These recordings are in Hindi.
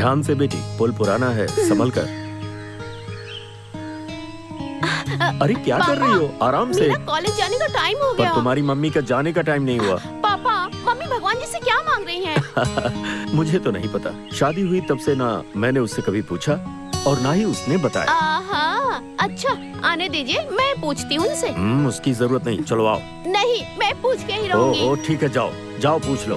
ध्यान से बेटी, पुल पुराना है, संभल कर। अरे क्या कर रही हो? आराम से। मेरा कॉलेज जाने का टाइम हो गया। पर तुम्हारी मम्मी का जाने का टाइम नहीं हुआ। पापा, मम्मी भगवान जी से क्या मांग रही हैं? मुझे तो नहीं पता। शादी हुई तब से ना मैंने उससे कभी पूछा और ना ही उसने बताया। अच्छा, आने दीजिए, मैं पूछती हूँ उनसे। उसकी जरूरत नहीं, चलो आओ। नहीं, मैं पूछ के ही रहूंगी। ओ ठीक है, जाओ जाओ पूछ लो।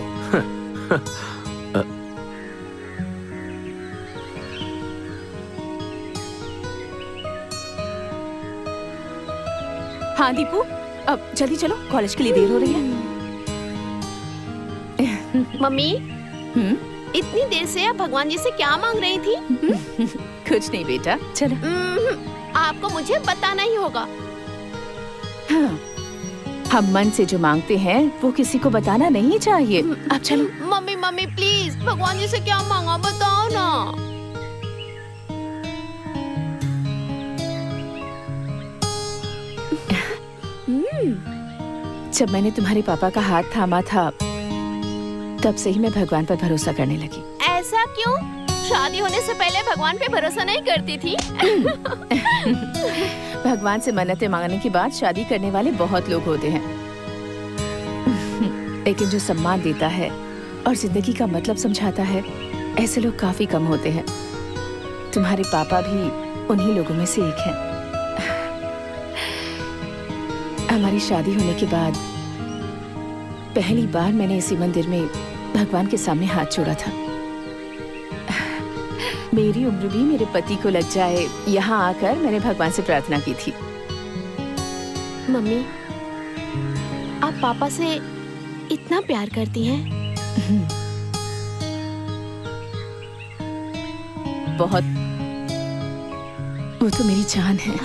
हाँ दीपू, अब जल्दी चलो, कॉलेज के लिए देर हो रही है। मम्मी, इतनी देर से आप भगवान जी से क्या मांग रही थी? कुछ नहीं बेटा, चलो। आपको मुझे बताना ही होगा। हाँ, हम मन से जो मांगते हैं वो किसी को बताना नहीं चाहिए। अब चलो। मम्मी मम्मी प्लीज, भगवान जी से क्या मांगा बताओ ना। जब मैंने तुम्हारे पापा का हाथ थामा था तब से ही मैं भगवान पर भरोसा करने लगी। ऐसा क्यों? शादी होने से पहले भगवान पे भरोसा नहीं करती थी? भगवान से मन्नतें मांगने के बाद शादी करने वाले बहुत लोग होते हैं, लेकिन जो सम्मान देता है और जिंदगी का मतलब समझाता है, ऐसे लोग काफी कम होते हैं। तुम्हारे पापा भी उन्हीं लोगों में से एक हैं। हमारी शादी होने के बाद पहली बार मैंने इसी मंदिर में भगवान के सामने हाथ जोड़ा था। मेरी उम्र भी मेरे पति को लग जाए, यहाँ आकर मैंने भगवान से प्रार्थना की थी। मम्मी, आप पापा से इतना प्यार करती हैं? बहुत। वो तो मेरी जान है।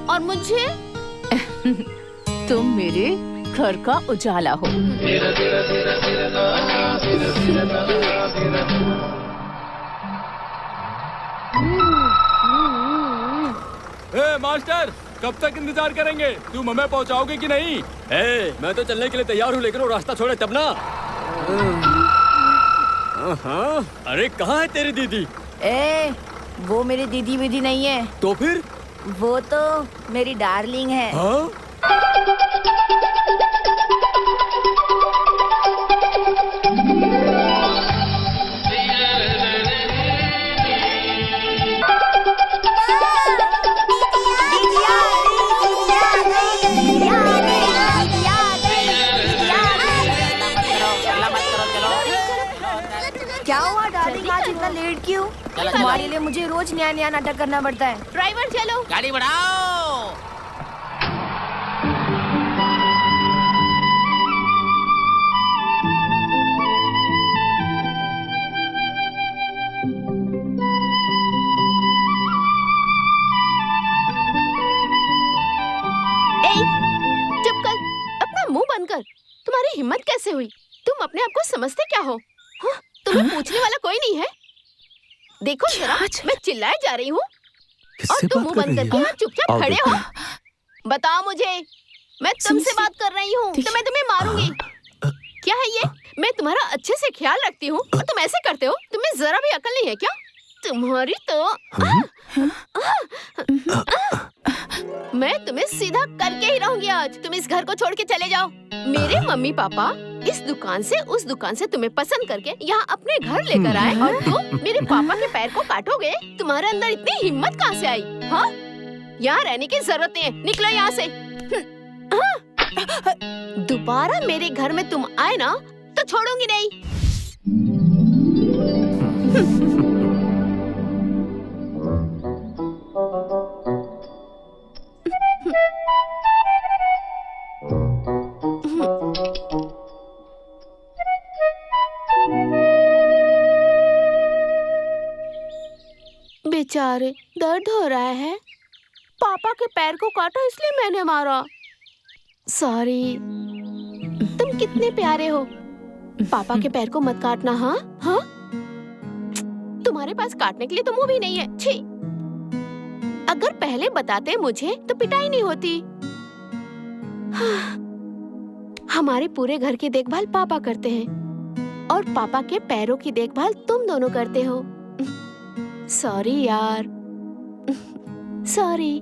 और मुझे? तुम मेरे घर का उजाला हो। मास्टर, कब तक इंतजार करेंगे? तुम हमें पहुंचाओगे कि नहीं? मैं तो चलने के लिए तैयार हूँ, लेकिन वो रास्ता छोड़े तब ना। हाँ, अरे कहाँ है तेरी दीदी? वो मेरी दीदी विदी नहीं है। तो फिर? वो तो मेरी डार्लिंग है। हाँ? क्या हुआ डार्लिंग, आज इतना लेट क्यों? तुम्हारे लिए मुझे रोज नया नया नाटक करना पड़ता है। ड्राइवर चलो, गाड़ी बढ़ाओ। चुप कर, अपना मुंह बंद कर। तुम्हारी हिम्मत कैसे हुई? तुम अपने आप को समझते क्या हो? हाँ? तुम्हें पूछने वाला कोई नहीं है? देखो जरा, मैं चिल्लाए जा रही हूँ और तुम मुंह बंद करके यहाँ चुपचाप खड़े हो। बताओ मुझे, मैं तुमसे बात कर रही हूँ तो मैं तुम्हें मारूंगी। क्या है ये? मैं तुम्हारा अच्छे से ख्याल रखती हूँ और तुम ऐसे करते हो? तुम्हें जरा भी अकल नहीं है क्या? तुम्हारी तो मैं तुम्हें सीधा करके ही रहूंगी आज। तुम इस घर को छोड़ के चले जाओ। मेरे मम्मी पापा इस दुकान से उस दुकान से तुम्हें पसंद करके यहाँ अपने घर लेकर आए और तुम मेरे पापा के पैर को काटोगे? तुम्हारे अंदर इतनी हिम्मत कहाँ से आई? हाँ, यहाँ रहने की जरूरत नहीं है, निकलो यहाँ से। दोबारा मेरे घर में तुम आए ना तो छोड़ूंगी नहीं। बेचारे, दर्द हो रहा है। पापा के पैर को काटा इसलिए मैंने मारा। सॉरी। तुम कितने प्यारे हो। पापा के पैर को मत काटना। हाँ हाँ, तुम्हारे पास काटने के लिए तो मुंह भी नहीं है। छी, अगर पहले बताते मुझे तो पिटाई नहीं होती। हाँ, हमारे पूरे घर की देखभाल पापा करते हैं। और पापा के पैरों की देखभाल तुम दोनों करते हो। सॉरी यार, सॉरी।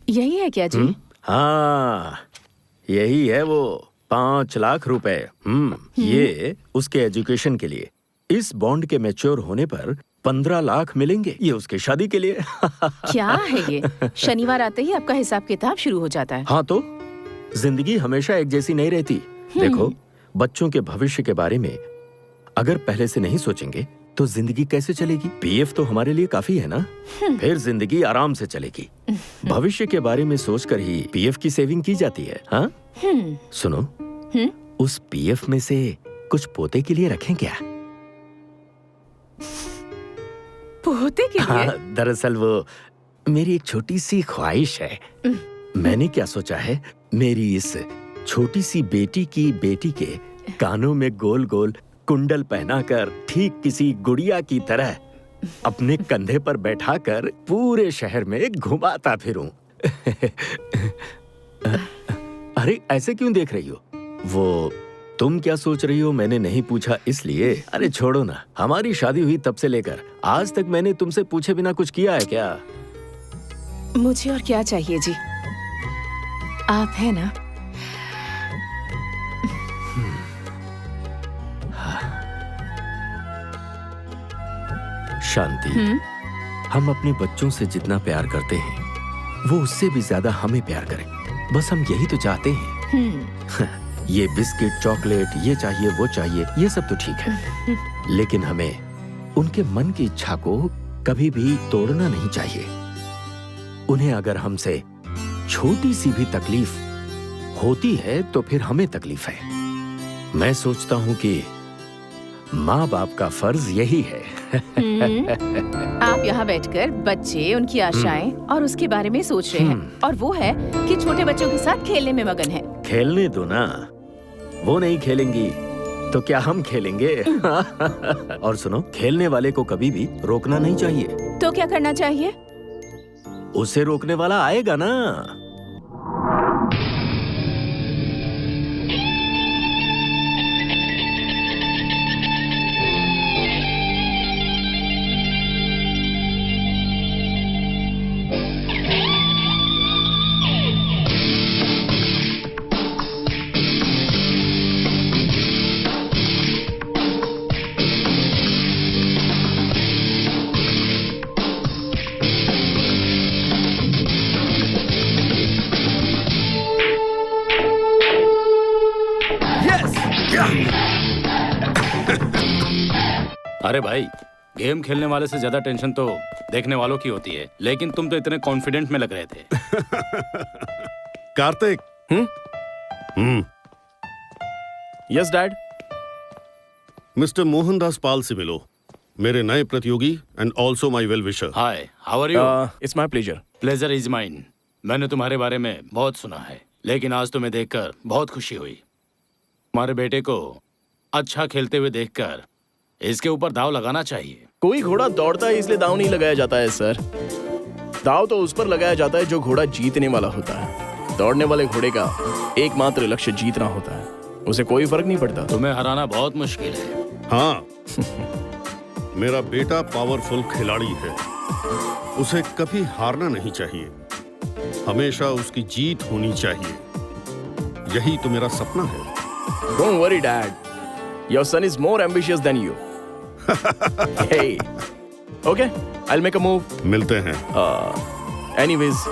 यही है क्या जी? हाँ, यही है वो 5 लाख रुपए। ये उसके एजुकेशन के लिए। इस बॉन्ड के मैच्योर होने पर 15 लाख मिलेंगे, ये उसके शादी के लिए। क्या है ये? शनिवार आते ही आपका हिसाब किताब शुरू हो जाता है। हाँ तो जिंदगी हमेशा एक जैसी नहीं रहती। देखो, बच्चों के भविष्य के बारे में अगर पहले से नहीं सोचेंगे तो जिंदगी कैसे चलेगी? पीएफ तो हमारे लिए काफी है ना, फिर जिंदगी आराम से चलेगी। भविष्य के बारे में सोचकर ही पीएफ की सेविंग की जाती है। हाँ, सुनो, उस पीएफ में से कुछ पोते के लिए रखें क्या? पोते के लिए? हाँ, दरअसल वो मेरी एक छोटी सी ख्वाहिश है। मैंने क्या सोचा है, मेरी इस छोटी सी बेटी के कानों में गोल गोल कुंडल पहनाकर ठीक किसी गुड़िया की तरह अपने कंधे पर बैठाकर पूरे शहर में घुमाता फिरूं। अरे ऐसे क्यों देख रही हो? वो तुम क्या सोच रही हो मैंने नहीं पूछा इसलिए। अरे छोड़ो ना, हमारी शादी हुई तब से लेकर आज तक मैंने तुमसे पूछे बिना कुछ किया है क्या? मुझे और क्या चाहिए जी, आप है ना। शांति, हम अपने बच्चों से जितना प्यार करते हैं वो उससे भी ज्यादा हमें प्यार करें, बस हम यही तो चाहते हैं। ये बिस्किट, चॉकलेट, ये चाहिए वो चाहिए, ये सब तो ठीक है, लेकिन हमें उनके मन की इच्छा को कभी भी तोड़ना नहीं चाहिए। उन्हें अगर हमसे छोटी सी भी तकलीफ होती है तो फिर हमें तकलीफ है। मैं सोचता हूँ कि माँ बाप का फर्ज यही है। आप यहाँ बैठकर बच्चे, उनकी आशाएं और उसके बारे में सोच रहे हैं, और वो है कि छोटे बच्चों के साथ खेलने में मगन है। खेलने दो ना, वो नहीं खेलेंगी तो क्या हम खेलेंगे? और सुनो, खेलने वाले को कभी भी रोकना नहीं चाहिए। तो क्या करना चाहिए? उसे रोकने वाला आएगा ना। अरे भाई, गेम खेलने वाले से ज्यादा टेंशन तो देखने वालों की होती है, लेकिन तुम तो इतने कॉन्फिडेंट में लग रहे थे। Kartik. Yes dad. Mister Mohandas Pal से मिलो, मेरे नए प्रतियोगी and also my well wisher. Hi, how are you? It's my pleasure. Pleasure is mine. मैंने तुम्हारे बारे में बहुत सुना है, लेकिन आज तुम्हें देखकर बहुत खुशी हुई। तुम्हारे बेटे को अच्छा खेलते हुए देखकर इसके ऊपर दाव लगाना चाहिए। कोई घोड़ा दौड़ता है इसलिए दाव नहीं लगाया जाता है सर। दाव तो उस पर लगाया जाता है जो घोड़ा जीतने वाला होता है। दौड़ने वाले घोड़े का एकमात्र लक्ष्य जीतना होता है, उसे कोई फर्क नहीं पड़ता। तुम्हें हराना बहुत मुश्किल है। हाँ, मेरा बेटा पावरफुल खिलाड़ी है, उसे कभी हारना नहीं चाहिए, हमेशा उसकी जीत होनी चाहिए। यही तो मेरा सपना है। Don't worry, Dad. Your son is more ambitious than you. Hey. Okay, I'll make a move. मिलते हैं। Anyways,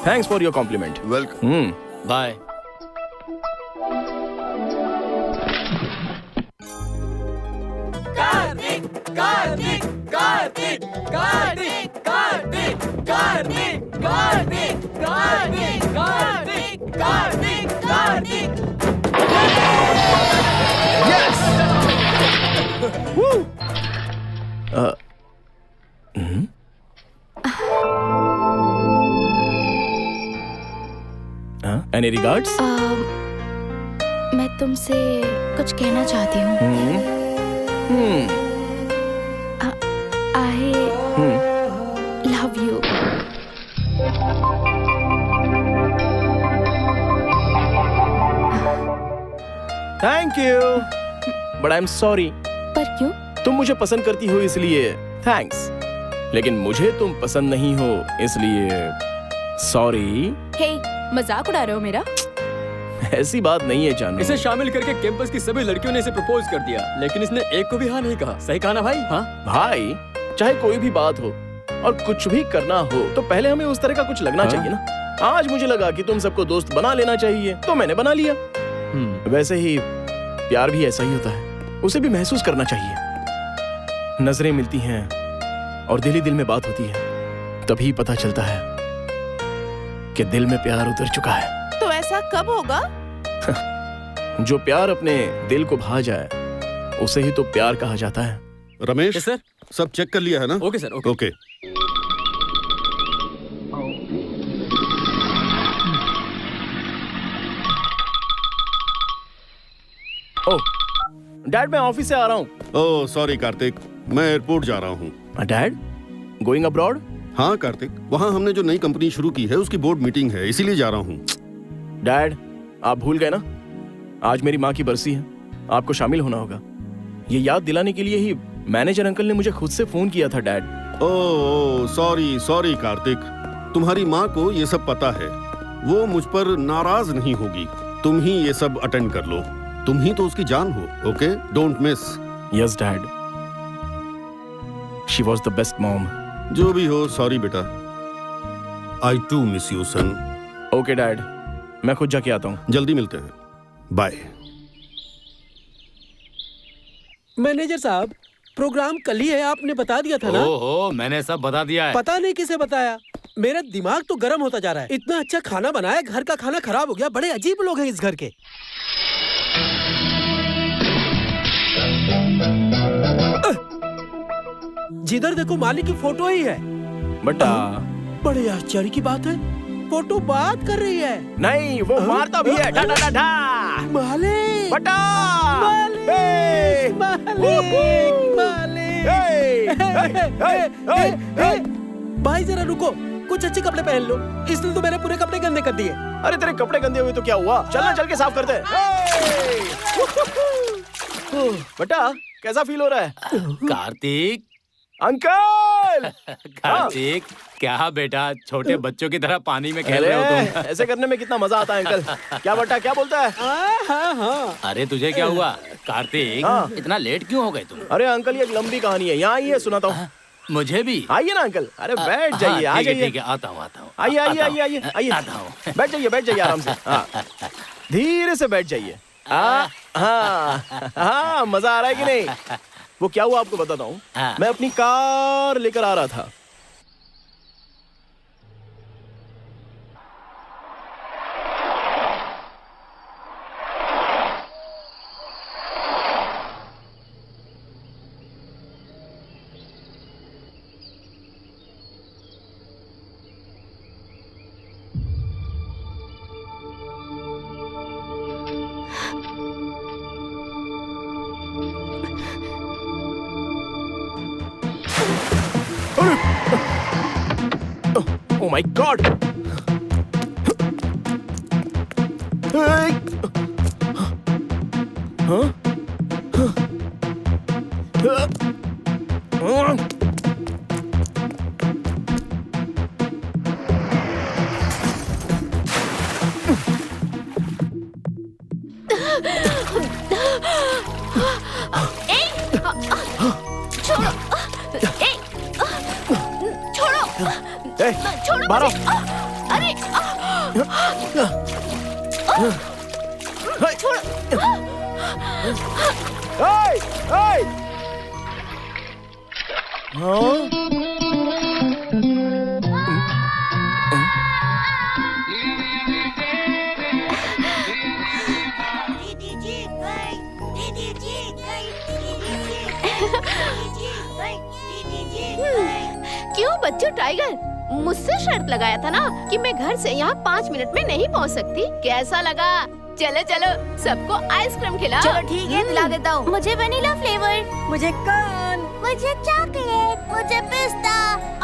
thanks for your compliment. Welcome. Bye. Any regards? मैं तुमसे कुछ कहना चाहती हूँ। I love you. Thank you but I am sorry. पर क्यों? तुम मुझे पसंद करती हो इसलिए थैंक्स, लेकिन मुझे तुम पसंद नहीं हो इसलिए सॉरी। हे, मजाक उड़ा रहे हो मेरा? ऐसी बात नहीं है जानू। इसे शामिल करके कैंपस की सभी लड़कियों ने इसे प्रपोज कर दिया, लेकिन इसने एक को भी हाँ नहीं कहा। सही कहा ना भाई? हाँ भाई, चाहे कोई भी बात हो और कुछ भी करना हो तो पहले हमें उस तरह का कुछ लगना चाहिए ना। आज मुझे लगा कि तुम सबको दोस्त बना लेना चाहिए तो मैंने बना लिया। वैसे ही प्यार भी ऐसा ही होता है, उसे भी महसूस करना चाहिए। नजरें मिलती हैं और दिल ही दिल में बात होती है, तभी पता चलता है कि दिल में प्यार उतर चुका है। तो ऐसा कब होगा? जो प्यार अपने दिल को भा जाए उसे ही तो प्यार कहा जाता है। Ramesh, Yes, sir. सब चेक कर लिया है ना? Okay sir, okay. ओके। ओह डैड, मैं ऑफिस से आ रहा हूँ। ओह सॉरी कार्तिक, मैं एयरपोर्ट जा रहा हूँ। Dad, going abroad? हाँ कार्तिक, वहाँ हमने जो नई कंपनी शुरू की है उसकी बोर्ड मीटिंग है, इसीलिए जा रहा हूँ। डैड, आप भूल गए ना, आज मेरी माँ की बरसी है, आपको शामिल होना होगा। ये याद दिलाने के लिए ही मैनेजर अंकल ने मुझे खुद से फोन किया था dad. Oh sorry sorry Kartik, तुम्हारी माँ को ये सब पता है, वो मुझ पर नाराज नहीं होगी। तुम ही ये सब अटेंड कर लो, तुम ही तो उसकी जान हो। Okay, don't miss. Yes dad, she was the best mom. जो भी हो, सॉरी बेटा। I too miss you son. Okay dad, मैं खुद जाके आता हूँ। जल्दी मिलते हैं, बाय। मैनेजर साहब, प्रोग्राम कल ही है, आपने बता दिया था ना? ओहो, मैंने सब बता दिया है। पता नहीं किसे बताया, मेरा दिमाग तो गर्म होता जा रहा है। इतना अच्छा खाना बनाया, घर का खाना खराब हो गया। बड़े अजीब लोग हैं इस घर के। जिधर देखो मालिक की फोटो ही है। बटा, बड़े आश्चर्य की बात है, फोटो बात कर रही है। नहीं, वो मारता भी है। डा डा डा डा। मालिक, बटा, मालिक, मालिक, मालिक। भाई जरा रुको, कुछ अच्छे कपड़े पहन लो, इसने तो मेरे पूरे कपड़े गंदे कर दिए। अरे तेरे कपड़े गंदे हुए तो क्या हुआ, चलना चल के साफ करते हैं। बटा, कैसा फील हो रहा है? कार्तिक, अंकल। कार्तिक, क्या बेटा छोटे बच्चों की तरह पानी में खेल रहे हो तुम? ऐसे करने में कितना मजा आता है अंकल। क्या बटा, क्या बोलता है? हाँ। अरे तुझे क्या हुआ कार्तिक? हाँ। इतना लेट क्यों हो गए तुम? अरे अंकल, ये एक लंबी कहानी है, यहाँ आइए सुनाता हूँ। मुझे भी आइए ना अंकल। अरे बैठ जाइए, आ जाइए। ठीक है, आता हूँ। आइए आइए आइए आइए आइए। आता हूँ। बैठ जाइए आराम से। हाँ, धीरे से बैठ जाइए। हाँ, मजा आ रहा है कि नहीं? वो क्या हुआ आपको बताता हूँ। हाँ। मैं अपनी कार लेकर आ रहा था। Oh my God! Hey! Huh? छोड़ो मारो। मुझे। अरे छोड़ो। Hey! Hey! हाँ? क्यों बच्चों, टाइगर मुझसे शर्त लगाया था ना कि मैं घर से यहाँ 5 मिनट में नहीं पहुँच सकती। कैसा लगा? चलो चलो, सबको आइसक्रीम खिलाओ। चलो ठीक है, दिला देता हूँ। मुझे वनीला फ्लेवर। मुझे कौन आइसक्रीम, मुझे चॉकलेट, मुझे पिस्ता,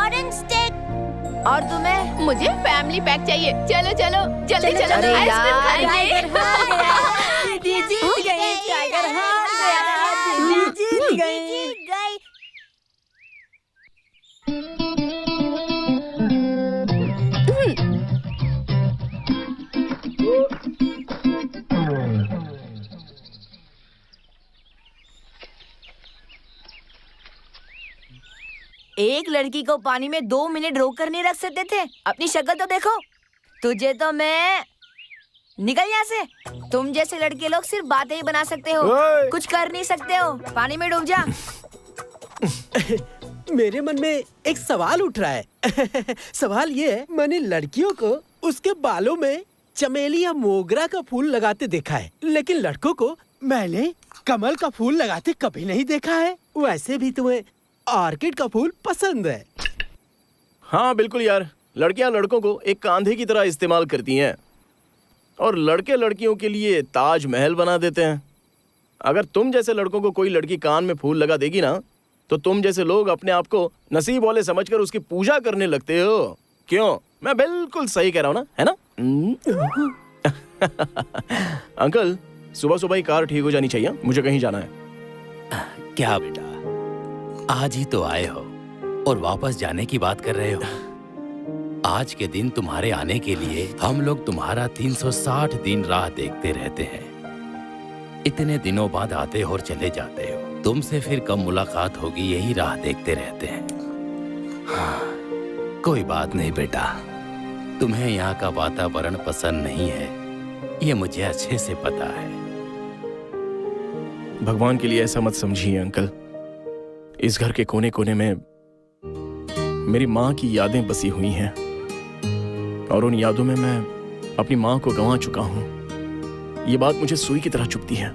ऑरेंज स्टिक। और तुम्हें? मुझे फैमिली पैक चाहिए। चलो चलो जल्दी चलो, अरे आइसक्रीम यार, खाएंगे। टाइगर हार गया। दीदी जीत गई, टाइगर हार गया। दीदी जीत गई। एक लड़की को पानी में 2 मिनट रोक कर नहीं रख सकते थे? अपनी शक्ल तो देखो। तुझे तो मैं निकल यहाँ से। तुम जैसे लड़के लोग सिर्फ बातें ही बना सकते हो, कुछ कर नहीं सकते हो। पानी में डूब जा। मेरे मन में एक सवाल उठ रहा है। सवाल ये है, मैंने लड़कियों को उसके बालों में चमेली या मोगरा का फूल लगाते देखा है, लेकिन लड़कों को मैंने कमल का फूल लगाते कभी नहीं देखा है। वैसे भी तुम्हें ऑर्किड का फूल पसंद है। हाँ बिल्कुल यार, लड़कियां लड़कों को एक कांधे की तरह इस्तेमाल करती हैं और लड़के लड़कियों के लिए ताजमहल बना देते हैं। अगर तुम जैसे लड़कों को कोई लड़की कान में फूल लगा देगी ना, तो तुम जैसे लोग अपने आप को नसीब वाले समझकर उसकी पूजा करने लगते हो। क्यों? मैं बिल्कुल सही कह रहा हूँ ना, है ना? अंकल, सुबह सुबह ही कार ठीक हो जानी चाहिए, मुझे कहीं जाना है। क्या बेटा, आज ही तो आए हो और वापस जाने की बात कर रहे हो? आज के दिन तुम्हारे आने के लिए हम लोग तुम्हारा 360 दिन राह देखते रहते हैं। इतने दिनों बाद आते हो और चले जाते हो। तुमसे फिर कब मुलाकात होगी यही राह देखते रहते हैं। हाँ, कोई बात नहीं बेटा, तुम्हें यहाँ का वातावरण पसंद नहीं है, ये मुझे अच्छे से पता है। भगवान के लिए ऐसा मत समझिए अंकल। इस घर के कोने कोने में मेरी माँ की यादें बसी हुई हैं और उन यादों में मैं अपनी माँ को गंवा चुका हूं। ये बात मुझे सुई की तरह चुभती है।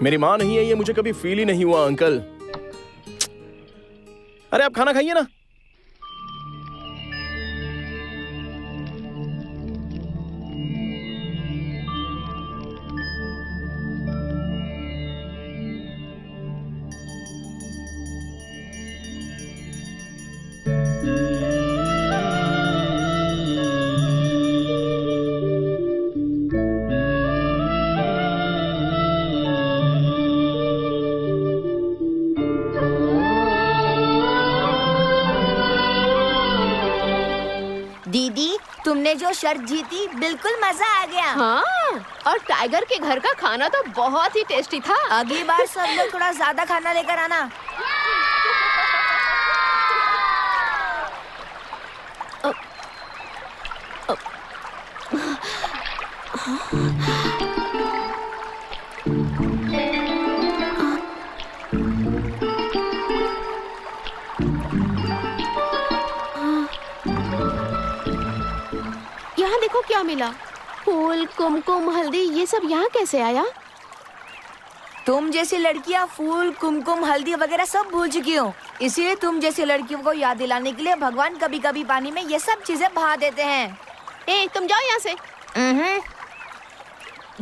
मेरी माँ नहीं है ये मुझे कभी फील ही नहीं हुआ अंकल। अरे आप खाना खाइए ना। दीदी, तुमने जो शर्त जीती, बिल्कुल मजा आ गया। हाँ, और टाइगर के घर का खाना तो बहुत ही टेस्टी था। अगली बार सब लोग थोड़ा ज्यादा खाना लेकर आना। यहाँ देखो क्या मिला। फूल, कुमकुम, हल्दी, ये सब यहाँ कैसे आया? तुम जैसी लड़कियाँ फूल, कुमकुम, हल्दी वगैरह सब भूल चुकी हो। इसीलिए तुम जैसी लड़कियों को याद दिलाने के लिए भगवान कभी कभी पानी में ये सब चीजें बहा देते हैं। ए, तुम जाओ यहाँ से।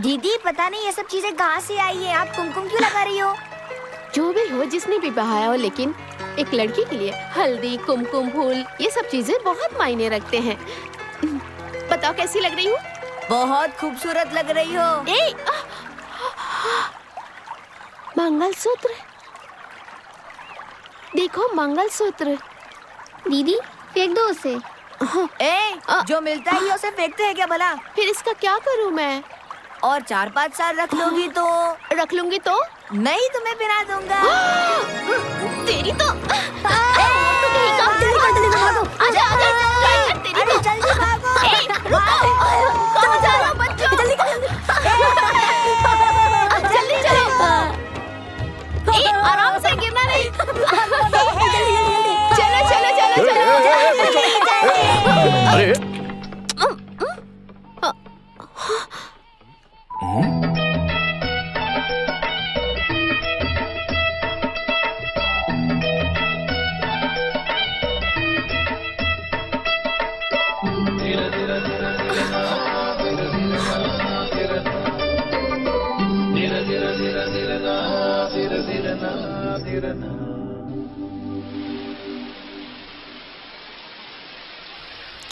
दीदी, पता नहीं ये सब चीजें कहाँ से आई है। आप कुमकुम क्यों लगा रही हो? जो भी हो, जिसने भी बहाया हो, लेकिन एक लड़की के लिए हल्दी, कुमकुम, फूल, ये सब चीजें बहुत मायने रखते हैं। बताओ कैसी लग रही हूँ? बहुत खूबसूरत लग रही हो। मंगलसूत्र, देखो मंगलसूत्र। दीदी, फेंक दो उसे। जो मिलता है उसे फेंकते हैं क्या भला? फिर इसका क्या करूँ मैं? और 4-5 साल रख लोगी तो? रख लूंगी तो? नहीं, तुम्हें पहना दूंगा। तेरी तो आजा, आजा, तेरी तो। जल्दी भागो। कहाँ जा रहे हो बच्चों? जल्दी चलो। आराम से, गिरना नहीं। चलो चलो चलो चलो। अरे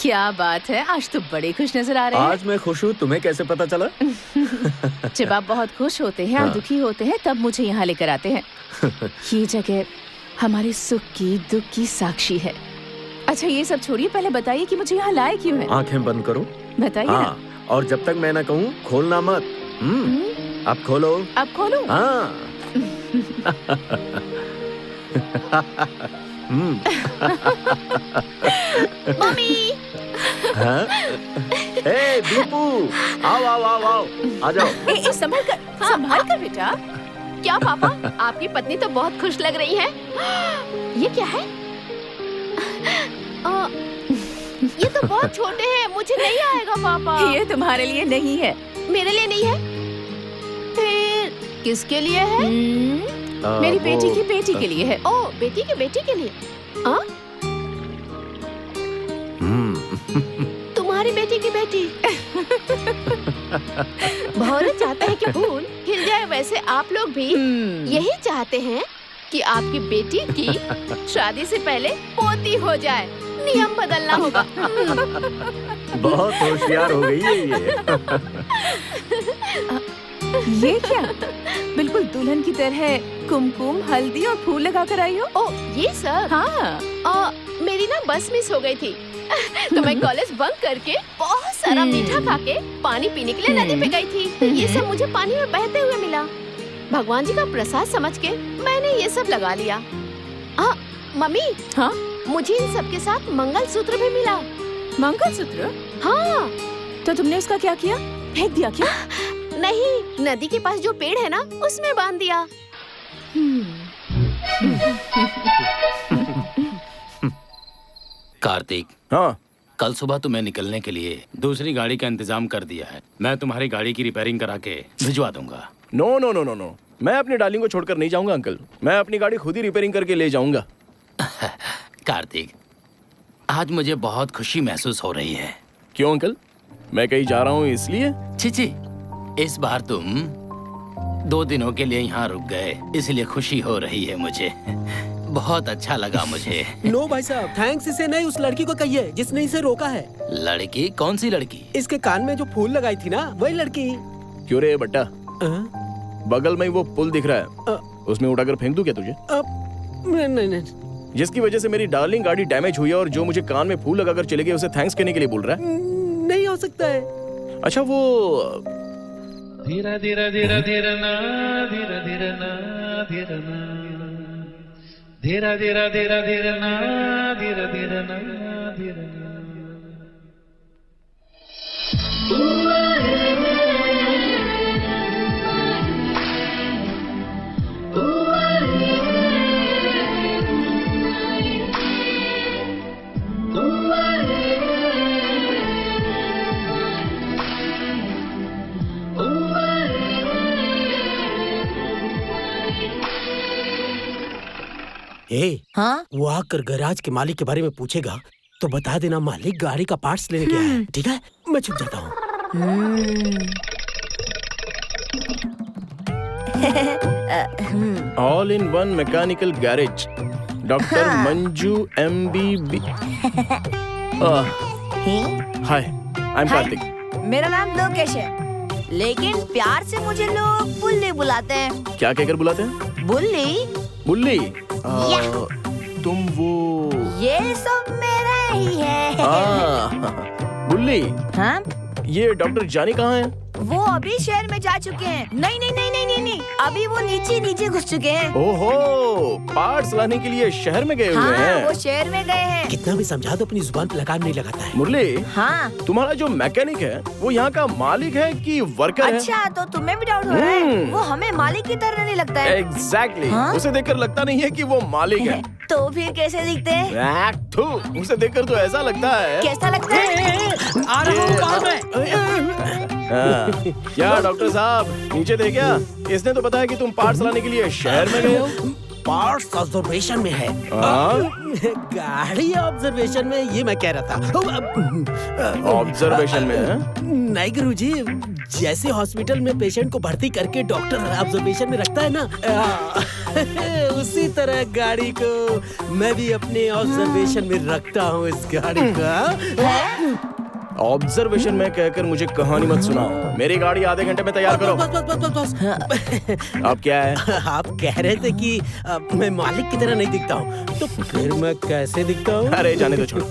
क्या बात है, आज तो बड़े खुश नजर आ रहे हैं। आज मैं खुश हूँ, तुम्हें कैसे पता चला? जब आप बहुत खुश होते हैं और दुखी होते हैं तब मुझे यहाँ लेकर आते हैं। ये जगह हमारे सुख की दुख की साक्षी है। अच्छा ये सब छोड़िए, पहले बताइए कि मुझे यहाँ लाए क्यों है। आंखें बंद करो। बताइए ना। और जब तक मैं ना कहूँ खोलना मत। अब खोलो। अब खोलो। हाँ। मम्मी। हाँ? ए दीपू, आओ आओ आओ आओ, आ जाओ। संभाल कर बेटा। क्या पापा, आपकी पत्नी तो बहुत खुश लग रही है। ये क्या है? ये तो बहुत छोटे हैं, मुझे नहीं आएगा पापा। ये तुम्हारे लिए नहीं है। मेरे लिए नहीं है? फिर किसके लिए है? मेरी बेटी की बेटी के लिए है। ओ, बेटी की बेटी के लिए? तुम्हारी बेटी की बेटी। भौरे चाहते हैं कि फूल खिल जाए, वैसे आप लोग भी यही चाहते हैं कि आपकी बेटी की शादी से पहले पोती हो जाए। नियम बदलना होगा। बहुत होशियार हो गई है ये क्या? बिल्कुल दुल्हन की तरह कुमकुम, हल्दी और फूल लगा कर आई हो। ओ ये सब? हाँ। मेरी ना बस मिस हो गई थी तो मैं कॉलेज बंक करके बहुत सारा मीठा खा के पानी पीने के लिए नदी पे गई थी। ये सब मुझे पानी में बहते हुए मिला। भगवान जी का प्रसाद समझ के मैंने ये सब लगा लिया। मम्मी। हाँ? मुझे इन सब के साथ मंगलसूत्र भी मिला। मंगलसूत्र? हाँ। तो तुमने उसका क्या किया? फेंक दिया क्या? नहीं, नदी के पास जो पेड़ है ना उसमें बांध दिया। कार्तिक। हाँ? कल सुबह तुम्हें निकलने के लिए दूसरी गाड़ी का इंतजाम कर दिया है। मैं तुम्हारी गाड़ी की रिपेयरिंग करा के भिजवा दूंगा। No no no no no, मैं अपनी डार्लिंग को छोड़कर नहीं जाऊंगा अंकल। मैं अपनी गाड़ी खुद ही रिपेयरिंग करके ले जाऊंगा। कार्तिक, आज मुझे बहुत खुशी महसूस हो रही है। क्यों अंकल? मैं कहीं जा रहा हूँ इसलिए? छी, इस बार तुम 2 दिनों के लिए यहाँ रुक गए, इसलिए खुशी हो रही है मुझे। बहुत अच्छा लगा मुझे। नो भाई साहब, थैंक्स इसे नहीं, उस लड़की को कहिए जिसने इसे रोका है। लड़की? कौन सी लड़की? इसके कान में जो फूल लगाई थी ना, वही लड़की। क्यों रे बट्टा? बगल में ही वो पुल दिख रहा है, उसमें उठाकर फेंक दूं क्या तुझे? नहीं। जिसकी वजह से मेरी डार्लिंग गाड़ी डैमेज हुई है और जो मुझे कान में फूल लगाकर चले गए उसे थैंक्स कहने के लिए बोल रहा है? नहीं हो सकता है। अच्छा वो धीरा धीरा धीरा धीरा ना, धीरा धीरा ना, धीरा ना, धीरा धीरा धीरा धीरा ना, धीरा धीरा ना, धीरा ना। हाँ? वो आकर गैराज के मालिक के बारे में पूछेगा तो बता देना मालिक गाड़ी का पार्ट्स लेने गया है, ठीक है? मैं छुप जाता हूँ। All in one mechanical garage, doctor Manju MBB। Hi, I am Kartik. मेरा नाम लोकेश है, लेकिन प्यार से मुझे लोग बुल्ली बुलाते हैं। क्या कहकर बुलाते हैं? बुल्ली। बुल्ली? तुम वो? ये सब मेरा ही है। बुल्ली। हाँ? ये डॉक्टर जानी कहाँ है? वो अभी शहर में जा चुके हैं। नहीं, अभी वो नीचे घुस चुके हैं। ओहो, पार्ट्स लाने के लिए शहर में गए हुए हैं। वो शहर में गए हैं। कितना भी समझा दो अपनी जुबान पे लगाम नहीं लगाता है। मुरली। हाँ? तुम्हारा जो मैकेनिक है वो यहाँ का मालिक है कि वर्कर है? अच्छा, तो तुम्हें भी डाउट हो रहा है? वो हमें मालिक की तरह नहीं लगता है। एग्जैक्टली। उसे देखकर लगता नहीं है कि वो मालिक है। तो फिर कैसे दिखते हैं? उसे देखकर तो ऐसा लगता है। कैसा लगता है? आ रहा हूँ बाद में। क्या डॉक्टर साहब नीचे थे क्या? इसने तो बताया कि तुम पार्ट्स लाने के लिए शहर में गए हो। पार्ट्स ऑब्जर्वेशन में है। गाड़ी ऑब्जर्वेशन में, ये मैं कह रहा था। ऑब्जर्वेशन में है? नहीं गुरुजी, जैसे हॉस्पिटल में पेशेंट को भर्ती करके डॉक्टर ऑब्जर्वेशन में रखता है ना, उसी तरह गाड़ी को मैं भी अपने ऑब्जर्वेशन में रखता हूँ। इस गाड़ी का ऑब्जर्वेशन में कहकर मुझे कहानी मत सुनाओ। मेरी गाड़ी आधे घंटे में तैयार करो। बस। अब क्या है? आप कह रहे थे कि मैं मालिक की तरह नहीं दिखता हूँ, तो फिर मैं कैसे दिखता हूँ? अरे जाने दो, छोड़ो।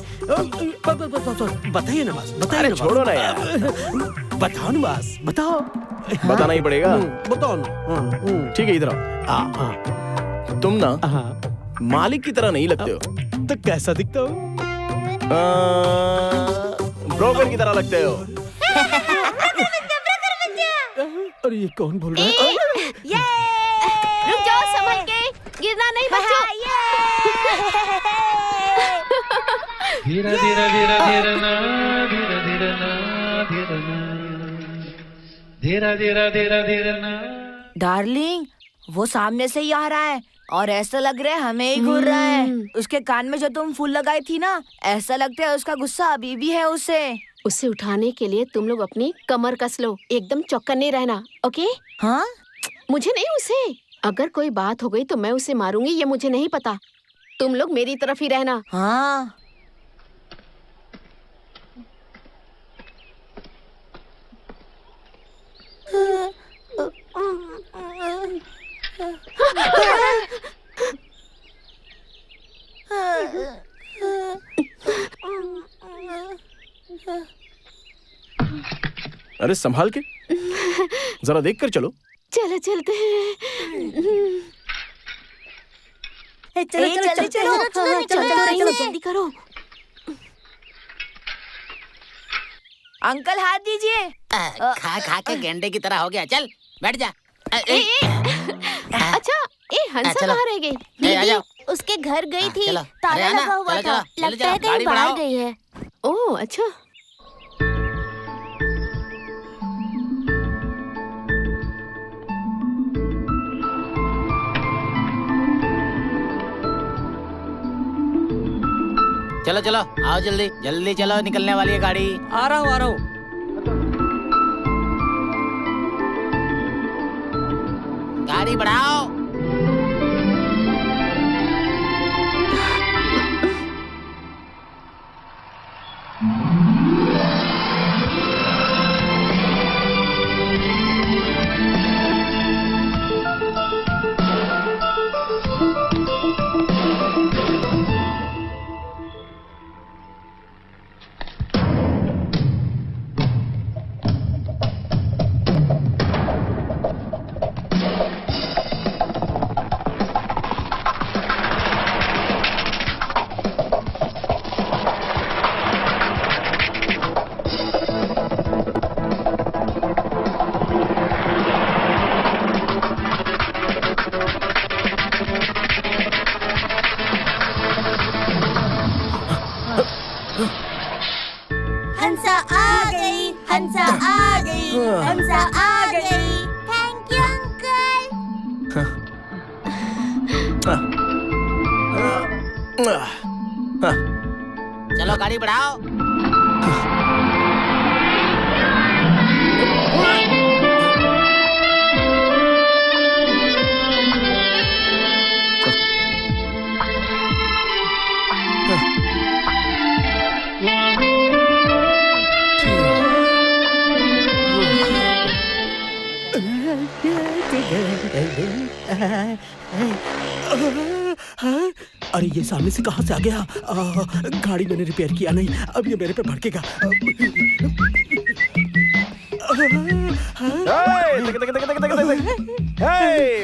बताइए ना बस, बताइए अरे ना छोड़ो ना यार। बताओ ना बस, बताओ। बताना ही पड़ेगा। बताओ ना। ठीक है, इधर आओ। तुम ना मालिक की तरह नहीं लगते हो। तो कैसा दिखता हूँ? ब्रोकर की तरह लगते हो। अरे ये कौन बोल रहा है? रुक जाओ, संभल के, गिरना नहीं बच्चों। धीरे धीरे धीरे धीरे ना, धीरे धीरे ना, धीरे ना, धीरे धीरे धीरे धीरे ना। डार्लिंग, वो सामने से ही आ रहा है और ऐसा लग रहा है हमें ही घूर रहा है। उसके कान में जो तुम फूल लगाई थी ना, ऐसा लगता है उसका गुस्सा अभी भी है उसे उठाने के लिए तुम लोग अपनी कमर कस लो, एकदम चौकन्ने नहीं रहना, ओके? हाँ? मुझे नहीं, उसे। अगर कोई बात हो गई तो मैं उसे मारूंगी, ये मुझे नहीं पता। तुम लोग मेरी तरफ ही रहना। हाँ। अरे संभाल के, जरा देख कर चलो। चलो चलते हैं। चलो जल्दी करो। अंकल हाथ दीजिए। खा खा के गेंडे की तरह हो गया, चल बैठ जा। अच्छा, हंसा चलो। कहाँ रह गई? आ जाओ। उसके घर गई थी, चलो, ताला अरे आना, लगा हुआ चलो, था, चलो, जल्दी लगता है चलो, कहीं गाड़ी बाहर बढ़ाओ। गई है। ओह अच्छा। चलो चलो, आओ जल्दी जल्दी चलो, निकलने वाली है गाड़ी। आ रहा हूँ। गाड़ी बढ़ाओ। हंसा आ गई, हंसा आ गई, हंसा आ गई। Thank you uncle. चलो गाड़ी बढ़ाओ। अरे ये सामने से कहाँ से आ गया? गाड़ी मैंने रिपेयर किया नहीं, अब ये मेरे पे भड़केगा।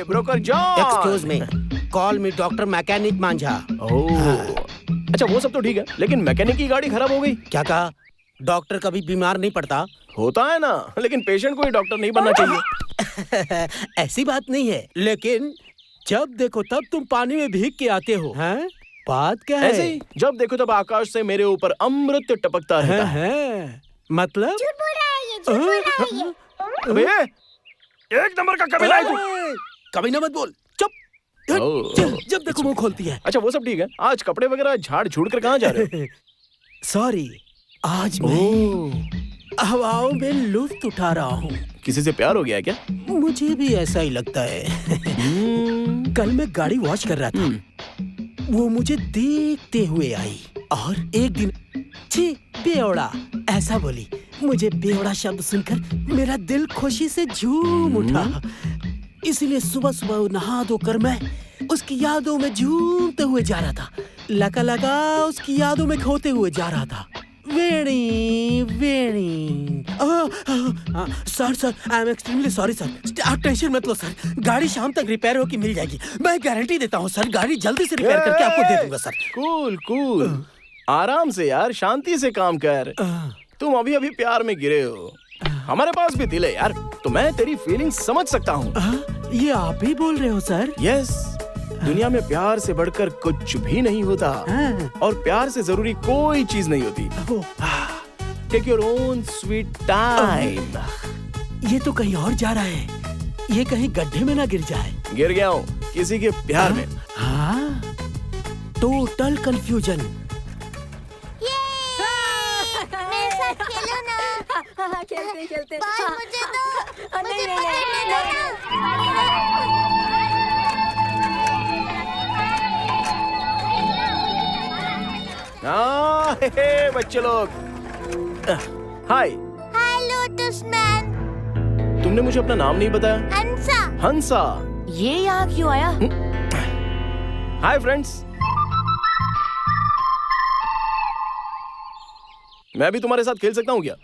Broker John. Excuse me, call me doctor mechanic Manjha. अच्छा वो सब तो ठीक है, लेकिन मैकेनिक की गाड़ी खराब हो गई। क्या कहा? डॉक्टर कभी बीमार नहीं पड़ता। होता है ना, लेकिन पेशेंट को ही डॉक्टर नहीं बनना चाहिए। ऐसी बात नहीं है, लेकिन जब देखो तब तुम पानी में भीग के आते हो, हैं? बात क्या है? ऐसे ही जब देखो तब आकाश से मेरे ऊपर अमृत टपकता रहता है। मतलब? झूठ बोल रहा है ये, झूठ बोल रहा है ये। अबे एक नंबर का कमीना है तू। कमीना मत बोल, चुप। जब देखो मुंह खोलती है। अच्छा वो सब ठीक है, आज कपड़े वगैरह झाड़ झूड़ कर कहाँ जा रहे हो? सॉरी, आज मैं हवाओं में लुत्फ उठा रहा हूँ। किसी से प्यार हो गया क्या? मुझे भी ऐसा ही लगता है। कल मैं गाड़ी वॉश कर रहा था, वो मुझे देखते हुए आई और एक दिन छी बेवड़ा ऐसा बोली। मुझे बेवड़ा शब्द सुनकर मेरा दिल खुशी से झूम उठा। इसलिए सुबह सुबह नहा धोकर मैं उसकी यादों में झूमते हुए जा रहा था। लगा उसकी यादों में खोते हुए जा रहा था। Veni Veni. Sir I am extremely sorry sir. आप टेंशन मत लो सर, गाड़ी शाम तक रिपेयर होकर मिल जाएगी। मैं गारंटी देता हूँ सर, गाड़ी जल्दी से रिपेयर करके आपको दे दूंगा सर। कूल कूल, आराम से यार, शांति से काम कर। तुम अभी अभी प्यार में गिरे हो, हमारे पास भी दिल है यार, तो मैं तेरी फीलिंग्स समझ सकता हूँ। ये आप ही बोल रहे हो सर? यस, दुनिया में प्यार से बढ़कर कुछ भी नहीं होता और प्यार से जरूरी कोई चीज नहीं होती। Take your own sweet time. ये तो कहीं और जा रहा है, ये कहीं गड्ढे में ना गिर जाए। गिर गया हूँ किसी के प्यार में। हाँ, टोटल कंफ्यूजन। खेलो ना। खेलते मुझे दो। हे बच्चे लोग, हाय। हाय लोटस मैन। तुमने मुझे अपना नाम नहीं बताया। हंसा। हंसा, ये यहाँ क्यों आया? हाय फ्रेंड्स, मैं भी तुम्हारे साथ खेल सकता हूँ क्या?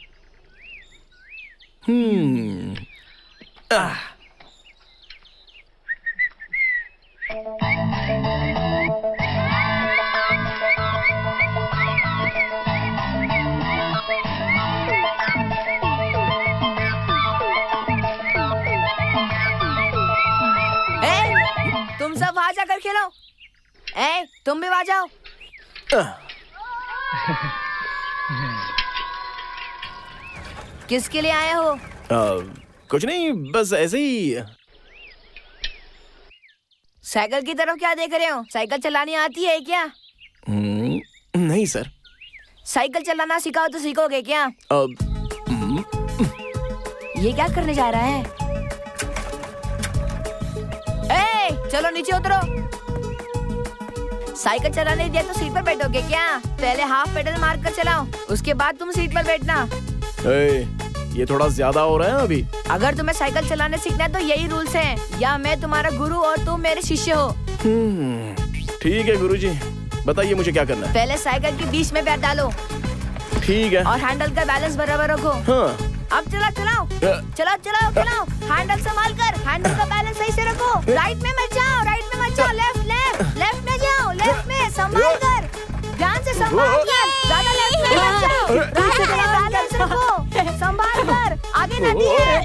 तुम सब वहां जाकर खेलो। तुम भी वहां जाओ। किसके लिए आए हो? कुछ नहीं, बस ऐसे ही। साइकिल की तरफ क्या देख रहे हो? साइकिल चलानी आती है क्या? नहीं सर। साइकिल चलाना सिखाओ तो सीखोगे क्या? ये क्या करने जा रहा है? चलो नीचे उतरो। साइकिल चलाने दिया तो सीट पर बैठोगे क्या? पहले हाफ पेडल मार कर चलाओ, उसके बाद तुम सीट पर बैठना। ये थोड़ा ज्यादा हो रहा है अभी। अगर तुम्हें साइकिल चलाने सीखना है तो यही रूल्स हैं, या मैं तुम्हारा गुरु और तुम मेरे शिष्य हो। ठीक है गुरुजी, बताइए मुझे क्या करना है। पहले साइकिल के बीच में पैर डालो। ठीक है। और हैंडल का बैलेंस बराबर रखो। हाँ। अब चलाओ। हैंडल संभाल कर, हैंडल का बैलेंस सही से रखो। राइट में मत जाओ, लेफ्ट में जाओ, लेफ्ट में संभाल कर, ध्यान से संभाल कर। ज्यादा लेफ्ट में मत जाओ, राइट में बैलेंस रखो, संभाल कर। आगे नदी है,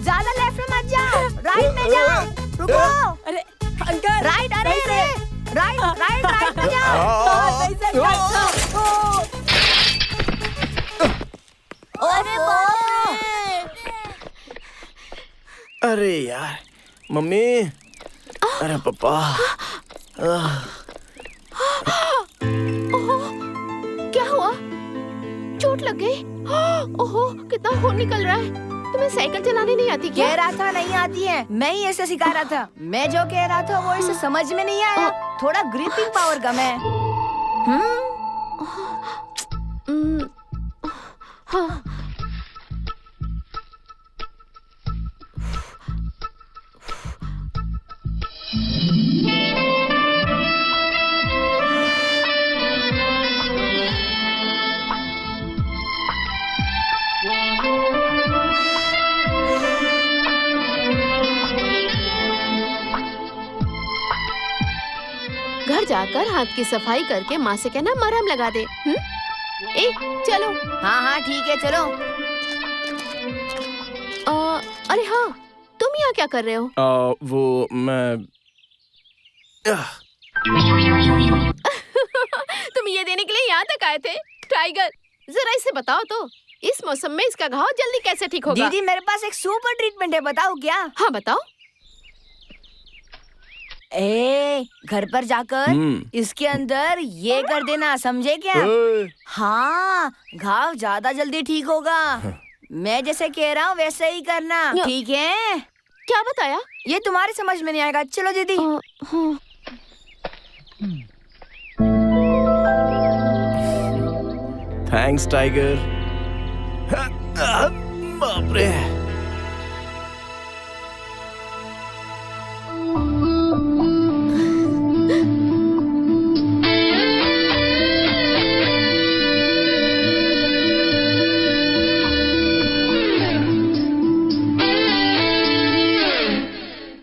ज्यादा लेफ्ट में मत जाओ, राइट में जाओ, रुको। अरे अंकल, राइट में जाओ। अरे अरे यार, मम्मी, अरे पापा। क्या हुआ? चोट लग गई? ओहो, कितना खून निकल रहा है। तुम्हें साइकिल चलाने नहीं आती क्या? कह रहा था नहीं आती है, मैं ही ऐसे सिखा रहा था। मैं जो कह रहा था वो इसे समझ में नहीं आया। थोड़ा ग्रिपिंग पावर कम है। हाँ। घर जाकर हाथ की सफाई करके माँ से कहना मरहम लगा दे। चलो। हाँ ठीक है, चलो। अरे हाँ, तुम यहाँ क्या कर रहे हो? वो मैं तुम ये देने के लिए यहाँ तक आए थे? टाइगर, जरा इसे बताओ तो, इस मौसम में इसका घाव जल्दी कैसे ठीक होगा? दीदी, मेरे पास एक सुपर ट्रीटमेंट है, बताओ क्या? हाँ बताओ। ए, घर पर जाकर इसके अंदर ये कर देना, समझे क्या? हाँ, घाव ज्यादा जल्दी ठीक होगा। मैं जैसे कह रहा हूँ वैसे ही करना, ठीक है? क्या बताया? ये तुम्हारी समझ में नहीं आएगा। चलो दीदी। Thanks tiger. बाप रे।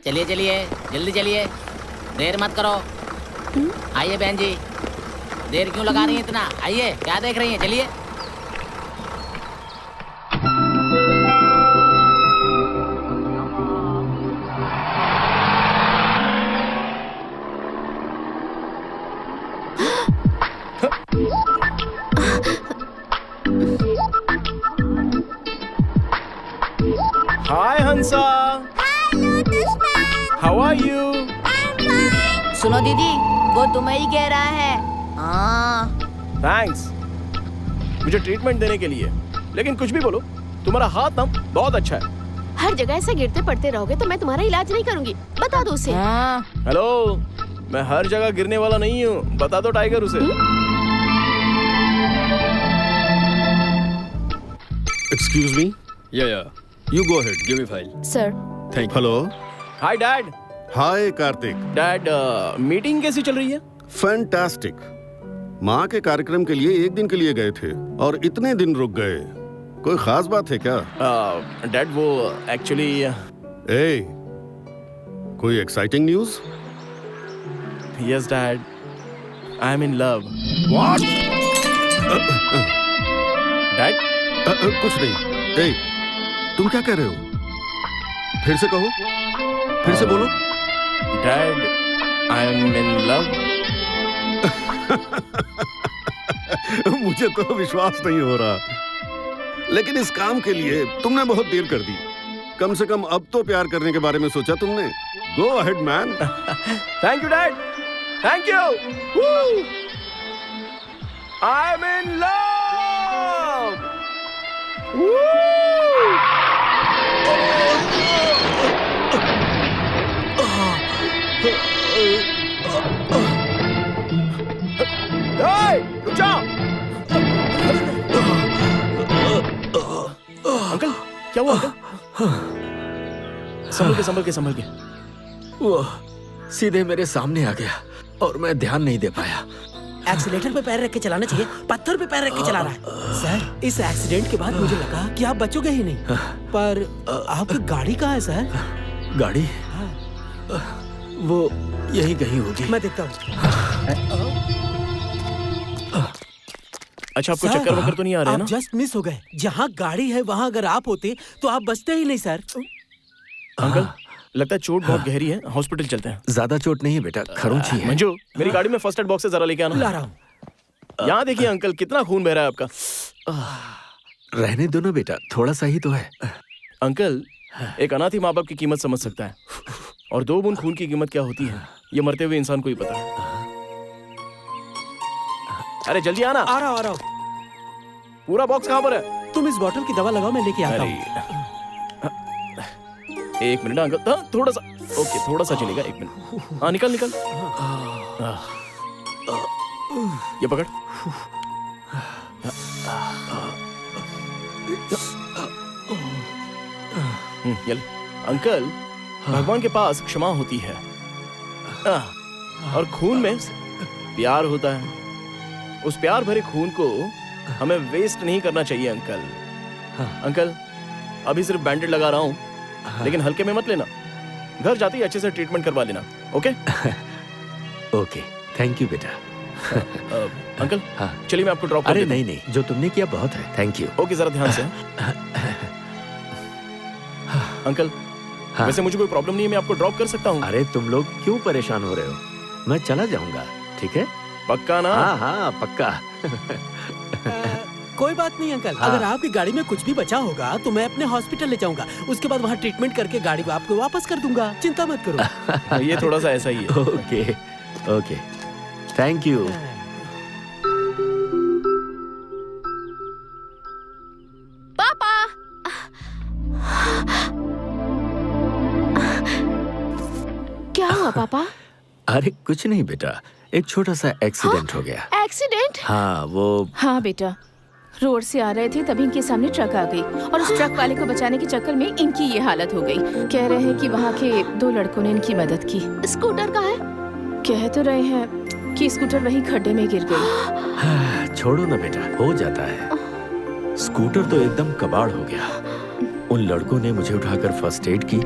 चलिए चलिए, जल्दी चलिए, देर मत करो। आइए बहन जी, देर क्यों लगा रही हैं इतना? आइए, क्या देख रही हैं? चलिए। Hi Hansa. How are you? सुनो दीदी, वो तुम्हें ही कह रहा है। हाँ। थैंक्स मुझे ट्रीटमेंट देने के लिए, लेकिन कुछ भी बोलो, तुम्हारा हाथ ना बहुत अच्छा है। हर जगह ऐसे गिरते पड़ते रहोगे तो मैं तुम्हारा इलाज नहीं करूंगी, बता दो उसे। हेलो, मैं हर जगह गिरने वाला नहीं हूँ, बता दो टाइगर उसे। Excuse me. Yeah you go ahead. Give me file. Sir. Thank you. Hello. Hi dad. Hi Kartik. Dad, meeting कैसी चल रही है? फैंटास्टिक। माँ के कार्यक्रम के लिए एक दिन के लिए गए थे और इतने दिन रुक गए, कोई खास बात है क्या? डैड वो एक्चुअली ए, कोई exciting news? Yes dad, I am in love. What? Dad? कुछ नहीं। ए, तुम क्या कह रहे हो? फिर से कहो, फिर से बोलो। Dad, I am in love. मुझे तो विश्वास नहीं हो रहा, लेकिन इस काम के लिए तुमने बहुत देर कर दी। कम से कम अब तो प्यार करने के बारे में सोचा तुमने। Go ahead man. Thank you dad, thank you. I am in love. रुक जाओ। अंकल, क्या हुआ अंकल? संभल के। वो सीधे मेरे सामने आ गया और मैं ध्यान नहीं दे पाया। एक्सीलेटर पे पैर रख के चलाना चाहिए, पत्थर पे पैर रख के चला रहा है। सर, इस एक्सीडेंट के बाद मुझे लगा कि आप बचोगे ही नहीं, पर आपकी गाड़ी कहाँ है सर? गाड़ी? वो यहीं कहीं होगी। मैं देखता हूँ। अच्छा, आपको चक्कर वक्कर तो नहीं आ रहे ना? आप जस्ट मिस हो गए। जहाँ गाड़ी है वहाँ अगर आप होते तो आप बचते ही नहीं सर। अंकल, लगता है चोट बहुत गहरी है, हॉस्पिटल चलते हैं। ज्यादा चोट नहीं है बेटा, खरोंची है। मंजू, मेरी गाड़ी में फर्स्ट एड बॉक्स से जरा लेके आना। ला रहा हूँ। यहाँ देखिए अंकल, कितना खून बह रहा है आपका। रहने दो ना बेटा, थोड़ा सा ही तो है। अंकल, एक अनाथ ही माँ बाप की कीमत समझ सकता है, और 2 बूंद खून की कीमत क्या होती है ये मरते हुए इंसान को ही पता है। अरे जल्दी आना। आ रहा हूँ। पूरा बॉक्स कहाँ पर है? तुम इस बोतल की दवा लगाओ, मैं लेके आता हूँ। एक मिनट अंकल, हाँ, थोड़ा सा। ओके, थोड़ा सा चलेगा, 1 मिनट। हाँ, निकल। ये पकड़। ये ले। अंकल, भगवान के पास क्षमा होती है, और खून में प्यार होता है। उस प्यार भरे खून को हमें वेस्ट नहीं करना चाहिए अंकल। अंकल, अभी सिर्फ बैंडेड लगा रहा हूँ, लेकिन हल्के में मत लेना। घर जाते ही अच्छे से ट्रीटमेंट करवा लेना, ओके? ओके, थैंक यू बेटा। अंकल, चलिए मैं आपको ड्रॉप कर अरे देता हूं। नहीं, जो तुमने किया बहुत है, थैंक यू। ओके, जरा ध्यान से। अंकल, वैसे मुझे कोई प्रॉब्लम नहीं है, मैं आपको ड्रॉप कर सकता हूँ। अरे तुम लोग क्यों परेशान हो रहे हो? मैं चला जाऊंगा, ठीक है? पक्का ना? हाँ, पक्का। कोई बात नहीं अंकल। अगर आपकी गाड़ी में कुछ भी बचा होगा तो मैं अपने हॉस्पिटल ले जाऊंगा। उसके बाद वहाँ ट्रीटमेंट करके गाड़ी आपको वापस कर दूंगा। चिंता मत करो। ये थोड़ा सा ऐसा ही है। Okay okay, thank you. पापा, क्या हुआ पापा? अरे कुछ नहीं बेटा, एक छोटा सा एक्सीडेंट हो गया। एक्सीडेंट? हाँ वो। हाँ बेटा, रोड से आ रहे थे तभी इनके सामने ट्रक आ गई और उस ट्रक वाले को बचाने के चक्कर में इनकी ये हालत हो गई। कह रहे हैं कि वहाँ के 2 लड़कों ने इनकी मदद की। स्कूटर कहाँ है? कह तो रहे हैं कि स्कूटर वहीं खड्डे में गिर गई। छोड़ो ना बेटा, हो जाता है। स्कूटर तो एकदम कबाड़ हो गया। उन लड़कों ने मुझे उठाकर फर्स्ट एड की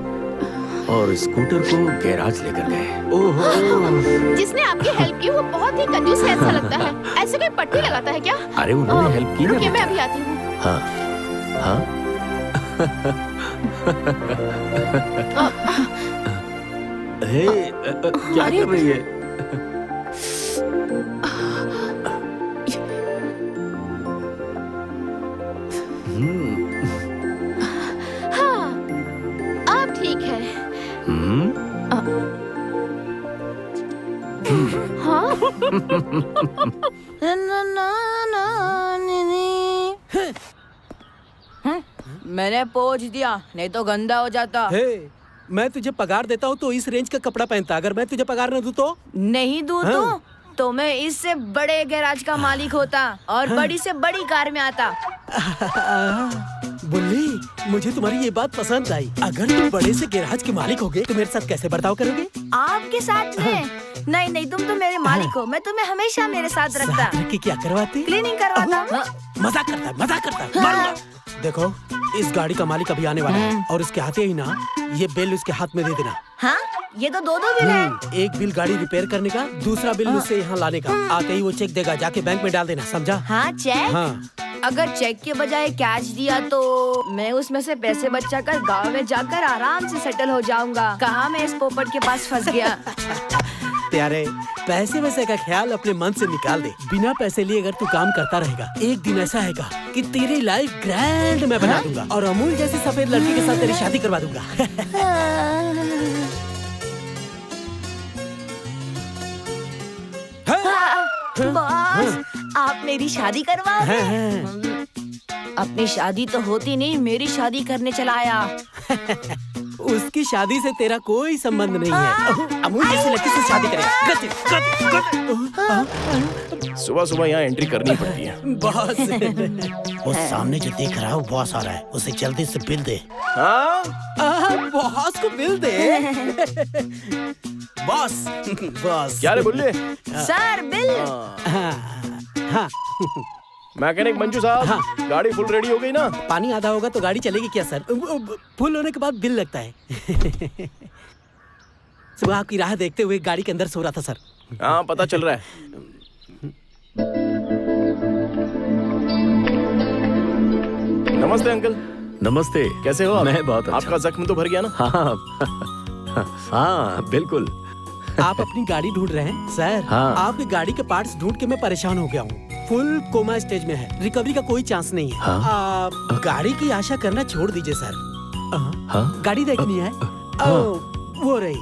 और स्कूटर को गैराज लेकर गए। ओहो, जिसने आपकी हेल्प की वो बहुत ही कंजूस है, ऐसा लगता है। ऐसे कोई पट्टी लगाता है क्या? अरे उन्होंने हेल्प की ना। रुकिए, मैं अभी आती हूँ। हाँ हाँ। हे, क्या कर रही है? हाँ, अब ठीक है। हाँ? मैंने पोंछ दिया, नहीं तो गंदा हो जाता। हे, मैं तुझे पगार देता हूँ तो इस रेंज का कपड़ा पहनता। अगर मैं तुझे पगार न दूँ तो? नहीं दूँ तो मैं इससे बड़े गैराज का मालिक होता और बड़ी से बड़ी कार में आता। बुल्ली, मुझे तुम्हारी ये बात पसंद आई। अगर तुम बड़े से गैराज के मालिक होगे तो मेरे साथ कैसे बर्ताव करोगे? आपके साथ में? नहीं नहीं, तुम तो मेरे मालिक हो, मैं तुम्हें हमेशा मेरे साथ रखता। साथ रख के क्या करवाते? क्लीनिंग करवाता। मजाक करता है, मजाक करता है। मारूंगा। देखो, इस गाड़ी का मालिक अभी आने वाला है और उसके आते ही ना ये बिल उसके हाथ में दे देना। हाँ, ये तो 2 बिल है। एक बिल गाड़ी रिपेयर करने का, दूसरा बिल उसे यहाँ लाने का। आते ही वो चेक देगा, जाके बैंक में डाल देना, समझा? हाँ, चेक? हाँ। अगर चेक के बजाय कैश दिया तो मैं उसमें से पैसे बचाकर गांव में जाकर आराम से सेटल हो जाऊंगा। कहाँ मैं इस पोपट के पास फंस गया। प्यारे, पैसे वैसे का ख्याल अपने मन से निकाल दे। बिना पैसे लिए अगर तू काम करता रहेगा, एक दिन ऐसा आएगा कि तेरी लाइफ ग्रैंड मैं बना दूंगा और अमूल जैसी सफेद लड़की के साथ तेरी शादी करवा दूंगा। बॉस, आप मेरी शादी करवाओगे? अपनी शादी तो होती नहीं, मेरी शादी करने चला आया। उसकी शादी से तेरा कोई संबंध नहीं है। अमूल जैसी लड़की से शादी करेगा। सुबह सुबह यहाँ एंट्री करनी पड़ती है। बॉस, वो सामने जो देख रहा है वो बॉस आ रहा है, उसे जल्दी से बिल दे। बॉस को बिल दे। Boss, boss. क्या रे बुल्ले? Sir, bill. हाँ। मैकेनिक मंजू साहब, गाड़ी फुल रेडी हो गई ना? पानी आधा होगा तो गाड़ी चलेगी क्या सर? फुल होने के बाद बिल लगता है। सुबह आपकी राह देखते हुए गाड़ी के अंदर सो रहा था सर। हाँ, पता चल रहा है। नमस्ते अंकल। नमस्ते। कैसे हो आप? मैं बहुत अच्छा। आपका जख्म तो भर गया ना? हाँ बिल्कुल। आप अपनी गाड़ी ढूंढ रहे हैं सर? हाँ। आपकी गाड़ी के पार्ट्स ढूंढ के मैं परेशान हो गया हूँ। फुल कोमा स्टेज में है, रिकवरी का कोई चांस नहीं है। हाँ? गाड़ी की आशा करना छोड़ दीजिए सर। हाँ? गाड़ी देखनी है? वो रही।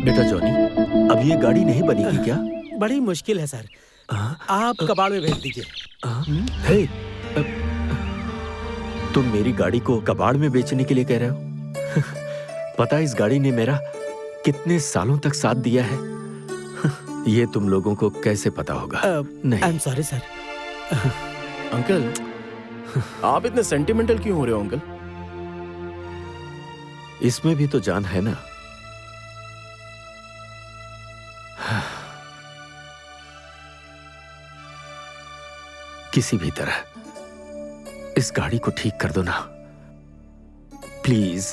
बेटा जॉनी, अब ये गाड़ी नहीं बनेगी क्या? बड़ी मुश्किल है सर। आप कबाड़ में भेज दीजिए। हे, तुम मेरी गाड़ी को कबाड़ में बेचने के लिए कह रहे हो? पता है इस गाड़ी ने मेरा कितने सालों तक साथ दिया है? ये तुम लोगों को कैसे पता होगा? नहीं। आई एम सॉरी सर। अंकल, आप इतने सेंटिमेंटल क्यों हो रहे हो अंकल? इसमें भी तो जान है ना। किसी भी तरह इस गाड़ी को ठीक कर दो ना, प्लीज।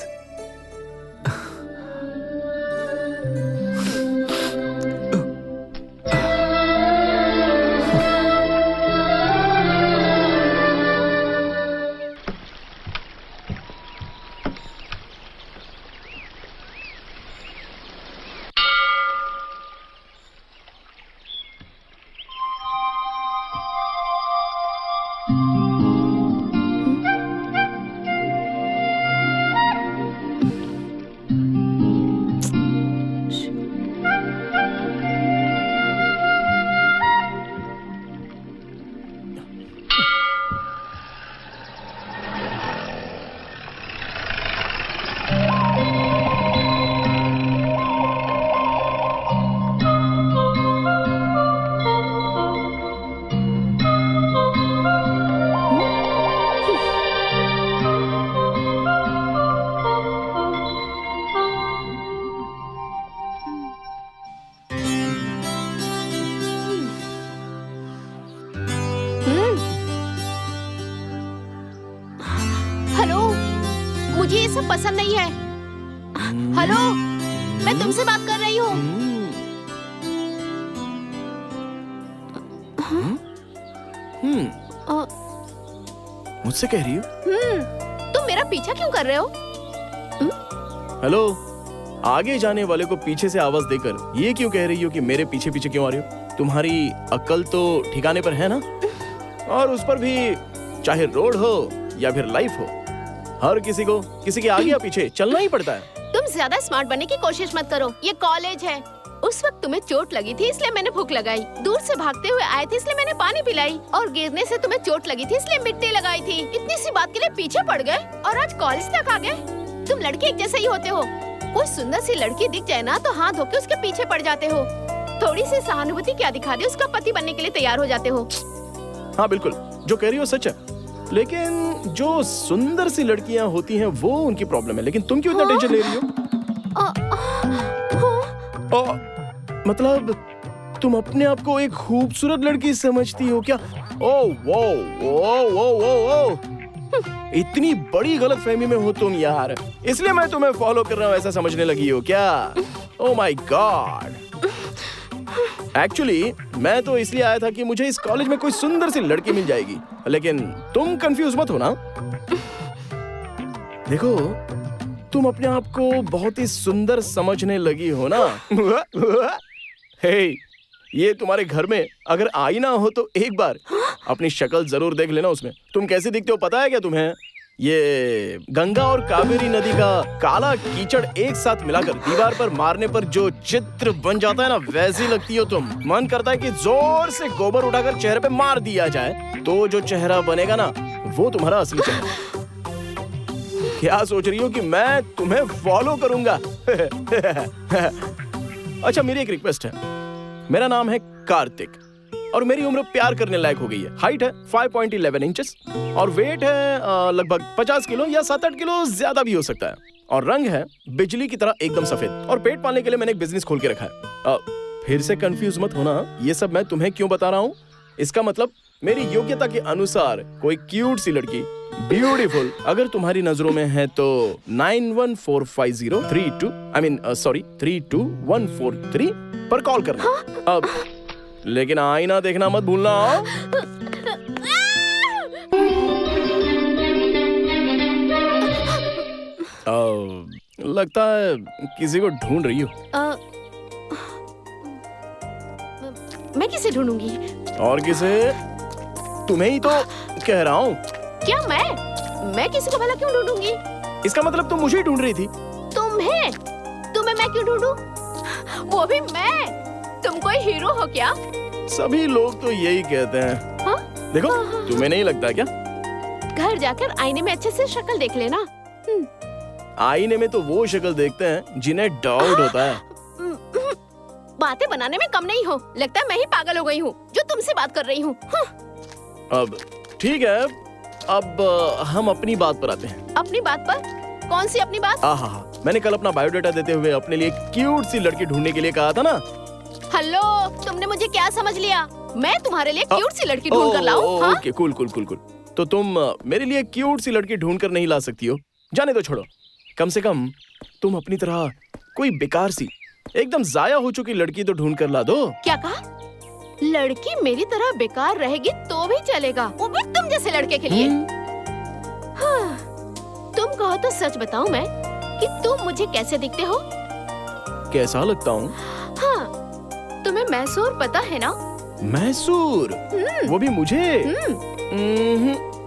पसंद नहीं है। हेलो, मैं तुमसे बात कर रही हूँ। मुझसे कह रही हो? तुम मेरा पीछा क्यों कर रहे हो? हेलो, आगे जाने वाले को पीछे से आवाज देकर ये क्यों कह रही हो कि मेरे पीछे पीछे क्यों आ रही हो? तुम्हारी अक्ल तो ठिकाने पर है ना? और उस पर भी चाहे रोड हो या फिर लाइफ हो, हर किसी को किसी के आगे या पीछे चलना ही पड़ता है। तुम ज्यादा स्मार्ट बनने की कोशिश मत करो। ये कॉलेज है। उस वक्त तुम्हें चोट लगी थी इसलिए मैंने भूख लगाई। दूर से भागते हुए आए थे इसलिए मैंने पानी पिलाई। और गिरने से तुम्हें चोट लगी थी इसलिए मिट्टी लगाई थी। इतनी सी बात के लिए पीछे पड़ गए और आज कॉलेज तक आ गए। तुम लड़के एक जैसे ही होते हो। कोई सुंदर सी लड़की दिख जाए ना तो हाथ धो के उसके पीछे पड़ जाते हो। थोड़ी सी सहानुभूति क्या दिखा दे, उसका पति बनने के लिए तैयार हो जाते हो। हाँ बिल्कुल, जो कह रही हो सच है। लेकिन जो सुंदर सी लड़कियां होती हैं वो उनकी प्रॉब्लम है। लेकिन तुम क्यों इतना टेंशन ले रही हो? मतलब तुम अपने आप को एक खूबसूरत लड़की समझती हो क्या? ओ वो ओ इतनी बड़ी गलतफहमी में हो तुम यार, इसलिए मैं तुम्हें फॉलो कर रहा हूँ ऐसा समझने लगी हो क्या? ओ माय गॉड, एक्चुअली मैं तो इसलिए आया था कि मुझे इस कॉलेज में कोई सुंदर सी लड़की मिल जाएगी। लेकिन तुम कंफ्यूज मत हो ना। देखो, तुम अपने आप को बहुत ही सुंदर समझने लगी हो ना। हे, ये तुम्हारे घर में अगर आईना हो तो एक बार अपनी शक्ल जरूर देख लेना। उसमें तुम कैसे दिखते हो पता है क्या तुम्हें? ये गंगा और कावेरी नदी का काला कीचड़ एक साथ मिलाकर दीवार पर मारने पर जो चित्र बन जाता है ना, वैसी लगती हो तुम। मन करता है कि जोर से गोबर उठाकर चेहरे पे मार दिया जाए तो जो चेहरा बनेगा ना, वो तुम्हारा असली चेहरा। क्या सोच रही हो कि मैं तुम्हें फॉलो करूंगा? अच्छा, मेरी एक रिक्वेस्ट है। मेरा नाम है कार्तिक और मेरी उम्र प्यार करने लायक हो गई है। हाइट है 5.11 इंचेस और वेट है लगभग 50 किलो या 7-8 किलो ज्यादा भी हो सकता है। और रंग है बिजली की तरह एकदम सफेद। और पेट पालने के लिए मैंने एक बिजनेस खोल के रखा है। फिर से कंफ्यूज मत होना, ये सब मैं तुम्हें क्यों बता रहा हूँ। इसका मतलब मेरी योग्यता के अनुसार कोई क्यूट सी लड़की, ब्यूटीफुल, अगर तुम्हारी नजरों में है तो 9145032143 पर कॉल करना। अब लेकिन आईना देखना मत भूलना। लगता है किसी को ढूंढ रही हो। मैं किसे ढूंढूंगी? और किसे? तुम्हें ही तो कह रहा हूँ। क्या मैं किसी को भला क्यों ढूंढूंगी? इसका मतलब तुम मुझे ही ढूंढ रही थी। तुम्हें मैं क्यों ढूंढूं? वो भी मैं? तुम कोई हीरो हो क्या? सभी लोग तो यही कहते हैं। हाँ? देखो, तुम्हें नहीं लगता क्या? घर जाकर आईने में अच्छे से शक्ल देख लेना। आईने में तो वो शक्ल देखते हैं जिन्हें डाउट होता है। बातें बनाने में कम नहीं हो। लगता है मैं ही पागल हो गई हूँ जो तुमसे बात कर रही हूँ। अब ठीक है, अब हम अपनी बात पर आते हैं। अपनी बात पर? कौन सी अपनी बात? मैंने कल अपना बायोडाटा देते हुए अपने लिए क्यूट सी लड़की ढूंढने के लिए कहा था ना। हेलो, तुमने मुझे क्या समझ लिया? मैं तुम्हारे लिए क्यूट सी लड़की ढूंढ कर लाऊं? Okay, cool. तो तुम मेरे लिए क्यूट सी लड़की ढूंढ कर नहीं ला सकती हो? जाने दो, छोड़ो। कम से कम तुम अपनी तरह कोई बेकार सी, एकदम जाया हो चुकी लड़की तो ढूंढ कर ला दो। क्या कहा? लड़की मेरी तरह बेकार रहेगी तो भी चलेगा, वो भी तुम जैसे लड़के के लिए। तुम कहो तो सच बताऊं मैं कि तुम मुझे कैसे दिखते हो? कैसा लगता हूँ? हाँ, तुम्हें मैसूर पता है ना? मैसूर? वो भी मुझे?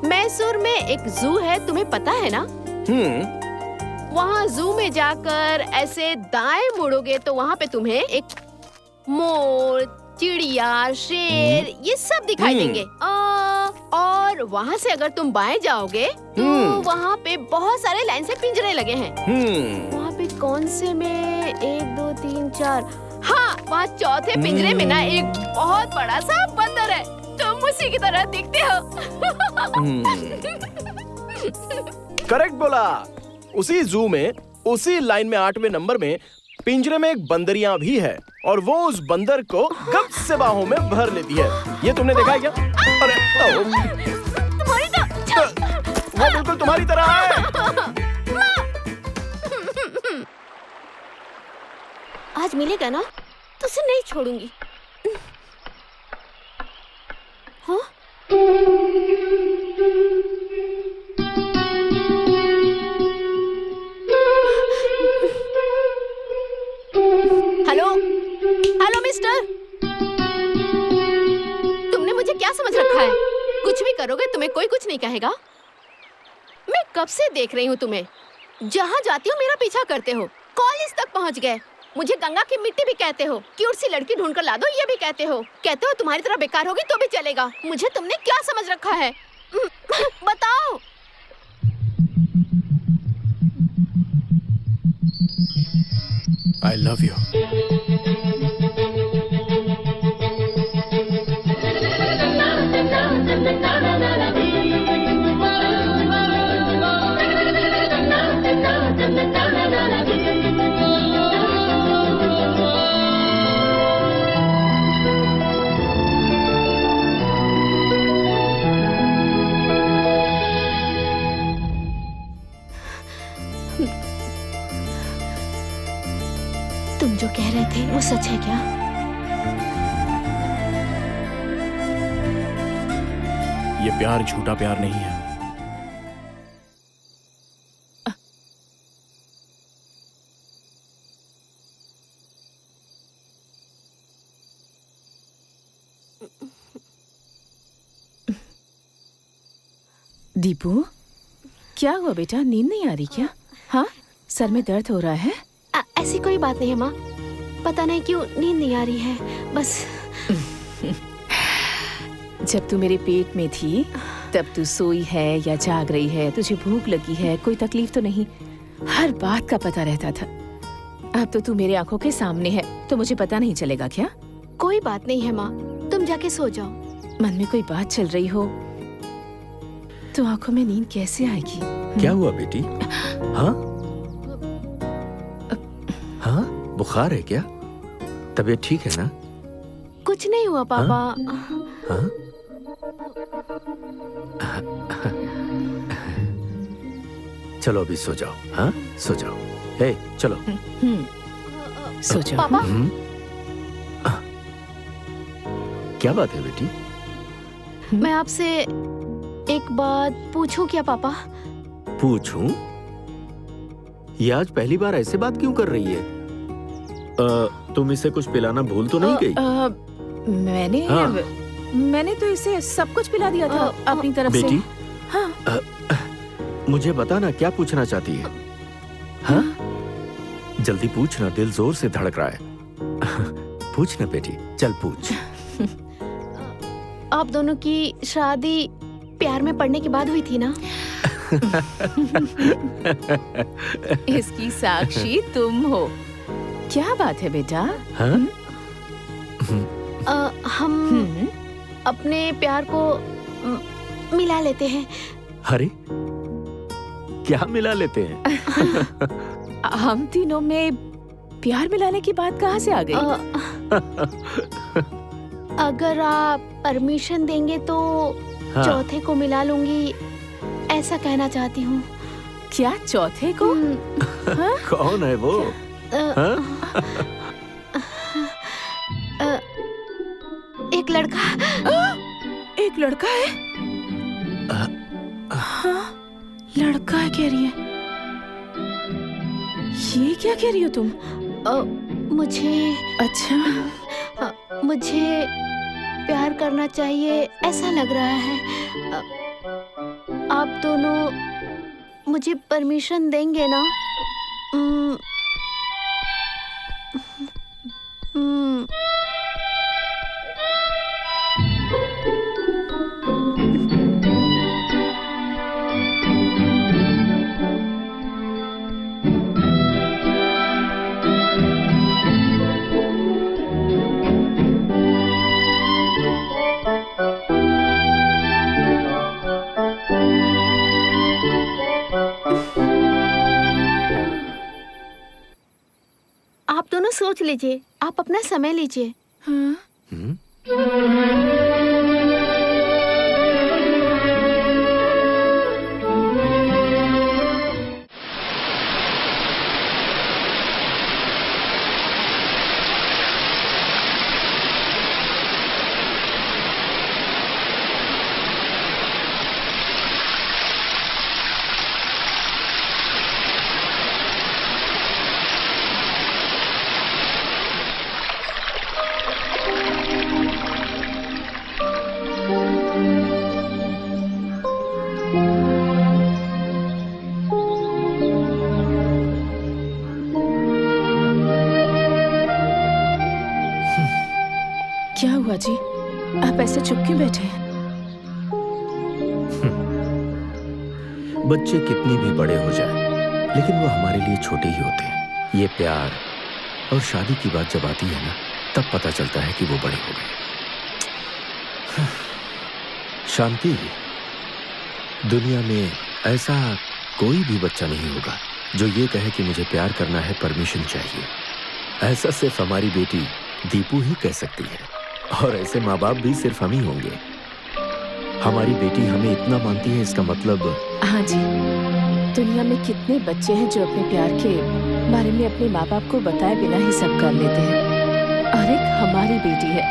मैसूर में एक जू है, तुम्हें पता है ना? वहाँ जू में जाकर ऐसे दाएं मुड़ोगे तो वहाँ पे तुम्हें एक मोर, चिड़िया, शेर, ये सब दिखाई देंगे। और वहाँ से अगर तुम बाएं जाओगे तो वहाँ पे बहुत सारे लाइन से पिंजरे लगे हैं। वहाँ पे कौन से में 1, 2, 3, 4, हाँ, वहाँ चौथे पिंजरे में ना एक बहुत बड़ा सा बंदर है। तुम उसी की तरह दिखते हो। करेक्ट बोला। उसी जू में, उसी लाइन में 8वें नंबर में पिंजरे में एक बंदरियां भी है और वो उस बंदर को गप से बाहों में भर लेती है। ये तुमने देखा है क्या? अरे तुम्हारी तो वो बिल्कुल तुम्हारी तरह है। आज मिलेगा ना तो उसे नहीं छोड़ूंगी। हाँ? हेलो हेलो मिस्टर, तुमने मुझे क्या समझ रखा है? कुछ भी करोगे तुम्हें कोई कुछ नहीं कहेगा। मैं कब से देख रही हूँ तुम्हें, जहाँ जाती हो मेरा पीछा करते हो। कॉलेज तक पहुँच गए, मुझे गंगा की मिट्टी भी कहते हो, क्यूट सी लड़की ढूंढ कर ला दो ये भी कहते हो तुम्हारी तरह बेकार होगी तो भी चलेगा। मुझे तुमने क्या समझ रखा है? बताओ। I love you. तुम जो कह रहे थे वो सच है क्या? ये प्यार झूठा प्यार नहीं है। दीपू, क्या हुआ बेटा, नींद नहीं आ रही क्या? हाँ, सर में दर्द हो रहा है? ऐसी कोई बात नहीं है माँ, पता नहीं क्यों नींद नहीं आ रही है बस। जब तू मेरे पेट में थी तब तू सोई है या जाग रही है, तुझे भूख लगी है, कोई तकलीफ तो नहीं, हर बात का पता रहता था। अब तो तू मेरे आंखों के सामने है तो मुझे पता नहीं चलेगा क्या? कोई बात नहीं है माँ, तुम जाके सो जाओ। मन में कोई बात चल रही हो तो आंखों में नींद कैसे आएगी? क्या हुआ बेटी? हाँ हाँ, बुखार है क्या? तबीयत ठीक है ना? कुछ नहीं हुआ पापा। हाँ? चलो अभी सो जाओ। हाँ, सो जाओ। हे, चलो। सो जाओ। पापा, क्या बात है बेटी? मैं आपसे एक बात पूछूं क्या पापा? पूछूं? ये आज पहली बार ऐसे बात क्यों कर रही है? तुम इसे कुछ पिलाना भूल तो नहीं गई? मैंने तो इसे सब कुछ पिला दिया था अपनी तरफ बेटी, से। हाँ? मुझे बता ना, क्या पूछना चाहती है? हाँ? जल्दी पूछना, दिल जोर से धड़क रहा है। पूछ ना बेटी, चल पूछ। आप दोनों की शादी प्यार में पड़ने के बाद हुई थी ना? इसकी साक्षी तुम हो। क्या बात है बेटा? हाँ? हम अपने प्यार को मिला लेते हैं। अरे, क्या मिला लेते हैं? हम तीनों में प्यार मिलाने की बात कहाँ से आ गई? अगर आप परमिशन देंगे तो हाँ। चौथे को मिला लूंगी, ऐसा कहना चाहती हूँ। क्या चौथे को? हाँ? कौन है वो? हाँ? एक लड़का। एक लड़का है? हाँ, लड़का है कह रही है। ये क्या कह रही हो तुम? मुझे मुझे प्यार करना चाहिए ऐसा लग रहा है। आप दोनों मुझे परमिशन देंगे ना? आप दोनों सोच लीजिए, आप अपना समय लीजिए। हाँ? हुआ जी? आप ऐसे चुप क्यों बैठे हैं? बच्चे कितनी भी बड़े हो जाएं, लेकिन वो हमारे लिए छोटे ही होते हैं। ये प्यार और शादी की बात जब आती है ना, तब पता चलता है कि वो बड़े हो गए। शांति, दुनिया में ऐसा कोई भी बच्चा नहीं होगा जो ये कहे कि मुझे प्यार करना है, परमिशन चाहिए। ऐसा सिर्फ हमारी बेटी दीपू ही कह सकती है, और ऐसे माँ बाप भी सिर्फ हम ही होंगे। हमारी बेटी हमें इतना मानती है, इसका मतलब। हाँ जी, दुनिया में कितने बच्चे हैं जो अपने प्यार के बारे में अपने माँ बाप को बताए बिना ही सब कर लेते हैं, और एक हमारी बेटी है।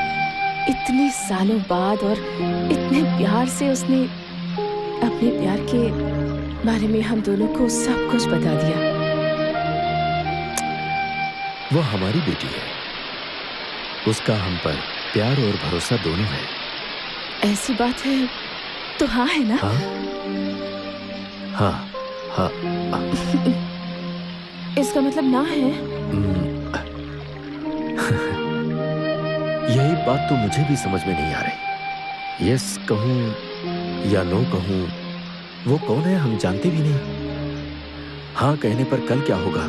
इतने सालों बाद और इतने प्यार से उसने अपने प्यार के बारे में हम दोनों को सब कुछ बता दिया। वो हमारी बेटी है, उसका हम पर प्यार और भरोसा दोनों है। ऐसी बात है तो हाँ है ना? हाँ, हाँ, हाँ। इसका मतलब ना है? यही बात तो मुझे भी समझ में नहीं आ रही। यस कहूं या नो कहूं, वो कौन है हम जानते भी नहीं। हाँ कहने पर कल क्या होगा,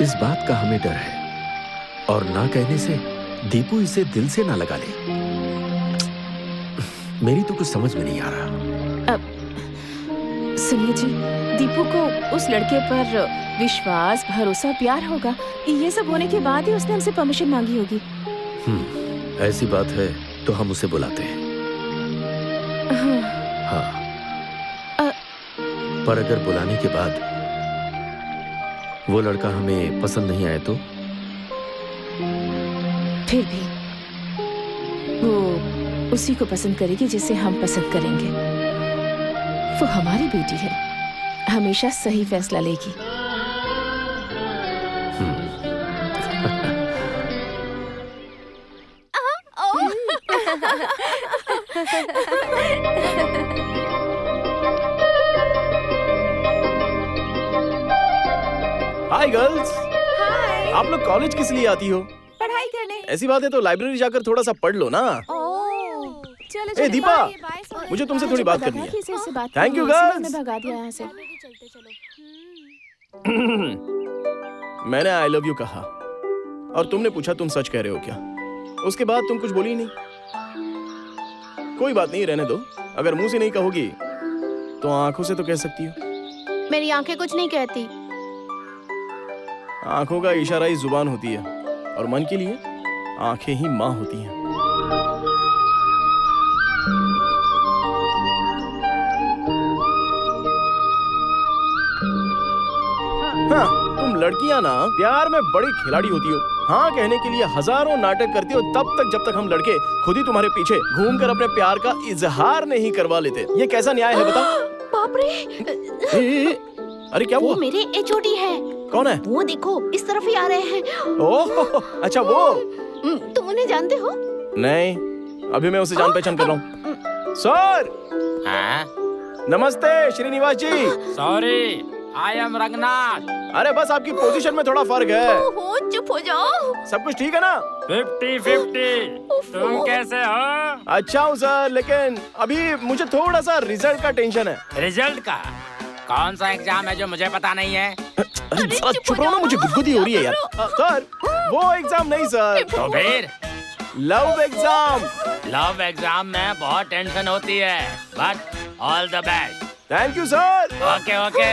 इस बात का हमें डर है, और ना कहने से दीपू इसे दिल से ना लगा ले। मेरी तो कुछ समझ में नहीं आ रहा। सुनिए जी, दीपू को उस लड़के पर विश्वास, भरोसा, प्यार होगा। ये सब होने के बाद ही उसने हमसे परमिशन मांगी होगी। ऐसी बात है तो हम उसे बुलाते हैं। हाँ। पर अगर बुलाने के बाद वो लड़का हमें पसंद नहीं आए तो? फिर भी वो उसी को पसंद करेगी जिसे हम पसंद करेंगे। वो हमारी बेटी है, हमेशा सही फैसला लेगी। Hi girls. हाय। आप लोग कॉलेज किस लिए आती हो? पढ़ाई करने। ऐसी बात है तो लाइब्रेरी जाकर थोड़ा सा पढ़ लो ना। चलो ए दीपा, मुझे तुमसे थोड़ी बात करनी है। Thank you girls. भगा दिया यहाँ से। मैंने आई लव यू कहा और तुमने पूछा तुम सच कह रहे हो क्या? उसके बाद तुम कुछ बोली नहीं। कोई बात नहीं, रहने दो। अगर मुंह से नहीं कहोगी तो आंखों से तो कह सकती हो। मेरी आंखें कुछ नहीं कहती। आंखों का इशारा ही जुबान होती है, और मन के लिए आंखें ही माँ होती हैं। हाँ, तुम लड़कियां ना प्यार में बड़ी खिलाड़ी होती हो। हाँ कहने के लिए हजारों नाटक करती हो, तब तक जब तक हम लड़के खुद ही तुम्हारे पीछे घूमकर अपने प्यार का इजहार नहीं करवा लेते। ये कैसा न्याय है बताओ? बाप रे! अरे क्या हुआ? वो मेरे एचओडी है। कौन है? वो देखो, इस तरफ ही आ रहे हैं। ओह, अच्छा वो। तुम उन्हें जानते हो? नहीं, अभी मैं उसे जान पहचान कर रहा हूँ। सर। नमस्ते Srinivas ji. Sorry, I am Ranganath. अरे बस आपकी पोजीशन में थोड़ा फर्क है। ओहो, चुप हो जाओ। सब कुछ ठीक है ना? 50-50। तुम कैसे हो? अच्छा हूँ सर, लेकिन अभी मुझे थोड़ा सा रिजल्ट का टेंशन है। रिजल्ट का? कौन सा एग्जाम है जो मुझे पता नहीं है? अरे साला चुप रहो ना, मुझे गुदगुदी हो रही है यार। सर, वो एग्जाम नहीं सर। तो फिर? Love exam. लव एग्जाम में बहुत टेंशन होती है, but all the best. Thank you sir. Okay okay.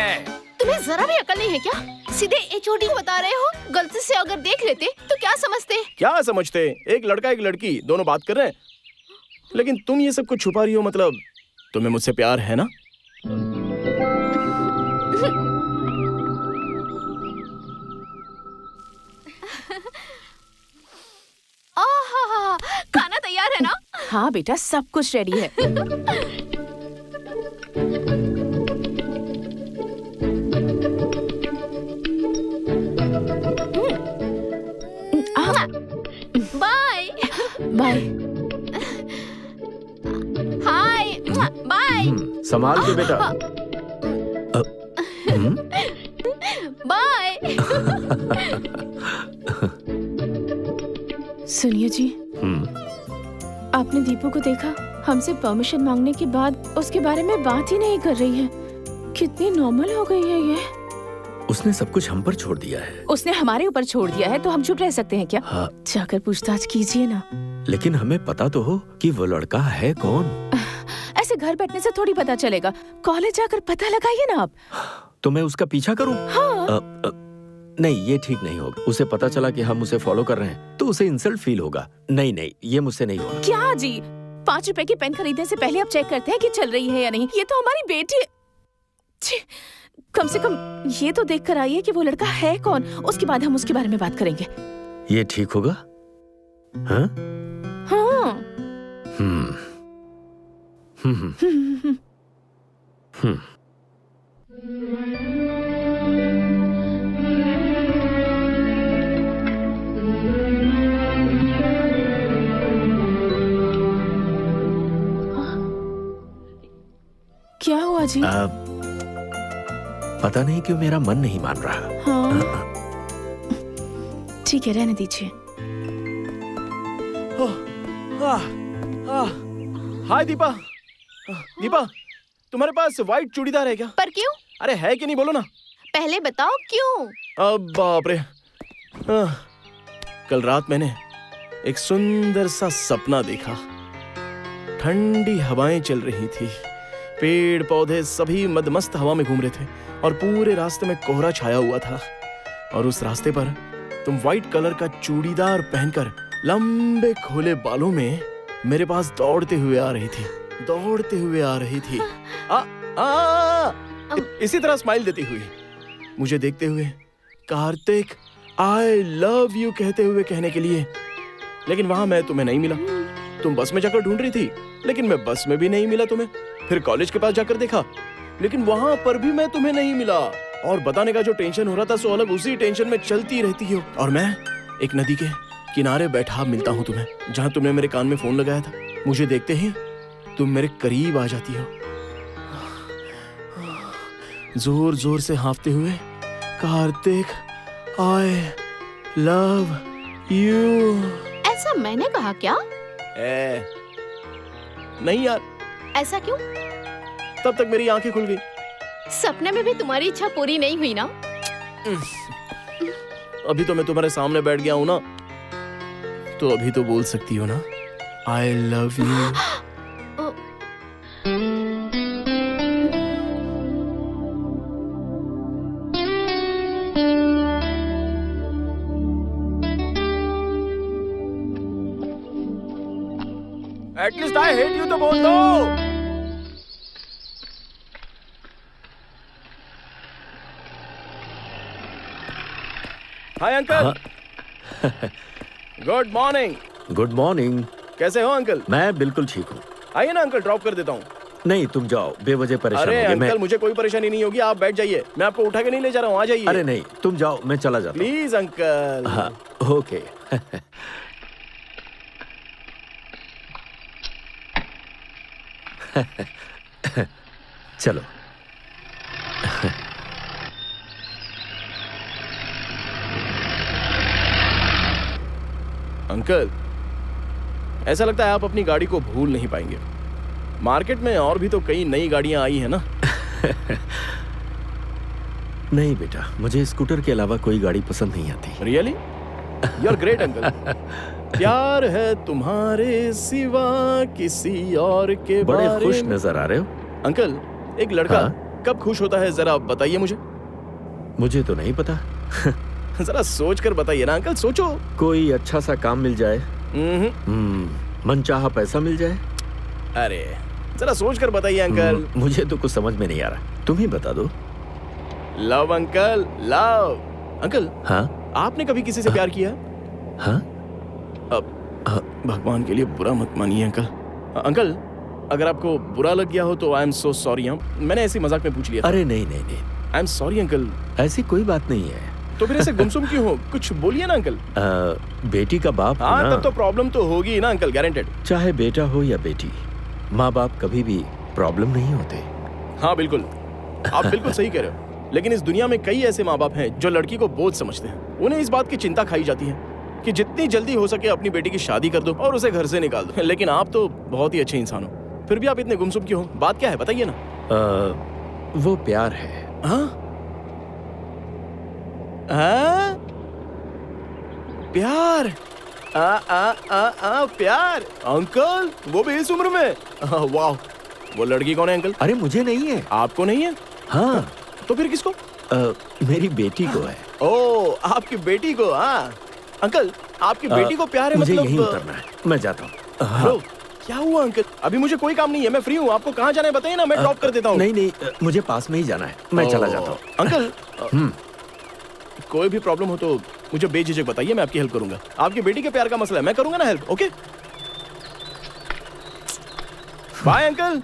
तुम्हें जरा भी अकल नहीं है क्या? सीधे एचओडी बता रहे हो। गलती से अगर देख लेते तो क्या समझते? क्या समझते? एक लड़का एक लड़की दोनों बात कर रहे हैं, लेकिन तुम ये सब कुछ छुपा रही हो। मतलब तुम्हें मुझसे प्यार है ना? खाना तैयार है ना? हाँ बेटा, सब कुछ रेडी है। Bye bye. Hi bye. संभाल के बेटा। बाय। सुनिए जी, आपने दीपू को देखा? हमसे परमिशन मांगने के बाद उसके बारे में बात ही नहीं कर रही है। कितनी नॉर्मल हो गई है ये। उसने सब कुछ हम पर छोड़ दिया है। उसने हमारे ऊपर छोड़ दिया है तो हम चुप रह सकते हैं क्या? हाँ। जाकर पूछताछ कीजिए ना। लेकिन हमें पता तो हो कि वो लड़का है कौन। ऐसे घर बैठने से थोड़ी पता चलेगा। कॉलेज जाकर पता लगाइए ना आप। तो मैं उसका पीछा करूं? हाँ। नहीं, ये ठीक नहीं होगा। उसे पता चला कि हम उसे फॉलो कर रहे हैं तो उसे इंसल्ट फील होगा। नहीं नहीं, ये मुझसे नहीं होगा। क्या जी, 5 रुपए की पेन खरीदने से पहले आप चेक करते हैं कि चल रही है या नहीं? ये तो हमारी बेटी है। कम से कम ये तो देख कर आइए कि वो लड़का है कौन, उसके बाद हम उसके बारे में बात करेंगे। ये ठीक होगा? हाँ? हाँ। क्या हुआ जी? पता नहीं क्यों मेरा मन नहीं मान रहा। हाँ। ठीक है, रहने दीजिए। हाय दीपा। दीपा, तुम्हारे पास व्हाइट चूड़ीदार है क्या? पर क्यों? अरे है कि नहीं, बोलो ना। पहले बताओ क्यों? अब बाप रे। कल रात मैंने एक सुंदर सा सपना देखा। ठंडी हवाएं चल रही थी, पेड़ पौधे सभी मदमस्त हवा में घूम रहे थे और पूरे रास्ते में कोहरा छाया हुआ था। और उस रास्ते पर तुम व्हाइट कलर का चूड़ीदार पहनकर लंबे खोले बालों में मेरे पास दौड़ते हुए आ रही थी। इसी तरह स्माइल देती हुई मुझे देखते हुए कार्तिक आई लव यू कहते हुए कहने के लिए। लेकिन वहां मैं तुम्हें नहीं मिला। तुम बस में जाकर ढूंढ रही थी, लेकिन मैं बस में भी नहीं मिला तुम्हें। फिर कॉलेज के पास जाकर देखा, लेकिन वहां पर भी मैं तुम्हें नहीं मिला। और बताने का जो टेंशन हो रहा था सो अलग उसी टेंशन में चलती रहती हो। और मैं एक नदी के किनारे बैठा मिलता हूँ तुम्हें, जहाँ तुमने मेरे कान में फोन लगाया था। मुझे देखते ही तुम मेरे करीब आ जाती हो, जोर जोर से हाँफते हुए, कार्तिक आई लव यू। ऐसा मैंने कहा क्या? नहीं यार। ऐसा क्यों? तब तक मेरी आंखें खुल गई। सपने में भी तुम्हारी इच्छा पूरी नहीं हुई ना? अभी तो मैं तुम्हारे सामने बैठ गया हूं ना, तो अभी तो बोल सकती हो ना, आई love you. At least I hate you तो बोल दो। Hi uncle. Good morning. Good morning. कैसे हो अंकल? मैं बिल्कुल ठीक हूँ। आइए ना अंकल, ड्रॉप कर देता हूँ। नहीं, तुम जाओ, बेवजह परेशान अरे होगे। अंकल मुझे कोई परेशानी नहीं होगी, आप बैठ जाइए, मैं आपको उठा के नहीं ले जा रहा हूँ, आ जाइए। अरे नहीं, तुम जाओ, मैं चला जाता हूँ। Please uncle. हाँ, ओके। चलो। अंकल, ऐसा लगता है आप अपनी गाड़ी को भूल नहीं पाएंगे। मार्केट में और भी तो कई नई गाड़ियां आई हैं ना। नहीं बेटा, मुझे स्कूटर के अलावा कोई गाड़ी पसंद नहीं आती। Really? You are great uncle. प्यार है तुम्हारे सिवा किसी और के बड़े बारे खुश में। नजर आ रहे हो। अंकल, एक लड़का हाँ? कब खुश होता है जरा बताइए मुझे। मुझे तो नहीं पता। जरा सोच कर बताइए ना अंकल, सोचो। कोई अच्छा सा काम मिल जाए, मनचाहा पैसा मिल जाए। अरे जरा सोच कर बताइए अंकल। मुझे तो कुछ समझ में नहीं आ रहा, तुम ही बता दो। Love uncle, love. अंकल, हाँ? आपने कभी किसी से प्यार किया? हाँ? अब भगवान के लिए बुरा मत मानिए अंकल। अंकल, अगर आपको बुरा लग गया हो तो आई एम सो सॉरी। मैंने ऐसी मजाक में पूछ लिया था। अरे नहीं नहीं नहीं, आई एम सॉरी अंकल। ऐसी कोई बात नहीं है। तो फिर ऐसे गुमसुम क्यों हो? कुछ बोलिए ना अंकल। बेटी का बाप हाँ, ना, तब तो प्रॉब्लम तो होगी ही ना अंकल, गारंटेड। चाहे बेटा हो या बेटी, माँ बाप कभी भी प्रॉब्लम नहीं होते। हाँ बिल्कुल, आप बिल्कुल सही कह रहे हो। लेकिन इस दुनिया में कई ऐसे माँ बाप हैं जो लड़की को बोझ समझते हैं। उन्हें इस बात की चिंता खाई जाती है कि जितनी जल्दी हो सके अपनी बेटी की शादी कर दो और उसे घर से निकाल दो। लेकिन आप तो बहुत ही अच्छे इंसान हो, फिर भी आप इतने गुमसुम क्यों हो? बात क्या है बताइए ना। वो प्यार है। हाँ? हाँ? प्यार? प्यार? अंकल वो भी इस उम्र में? वाह, वो लड़की कौन है अंकल? अरे मुझे नहीं है। आपको नहीं है? हाँ। तो फिर किसको? मेरी बेटी को है। ओ, आपकी बेटी को? हाँ अंकल, आपकी बेटी को प्यार है? मुझे मतलब यहीं उतरना है, मैं जाता हूँ। हाँ। क्या हुआ अंकल? अभी मुझे कोई काम नहीं है, मैं फ्री हूँ। आपको कहाँ जाना है बताइए ना, मैं ड्रॉप कर देता हूँ। नहीं, मुझे पास में ही जाना है, मैं चला जाता हूँ। अंकल कोई भी प्रॉब्लम हो तो मुझे बेझिझक बताइए, मैं आपकी हेल्प करूंगा। आपकी बेटी के प्यार का मसला है, मैं करूंगा ना help. Okay, bye uncle.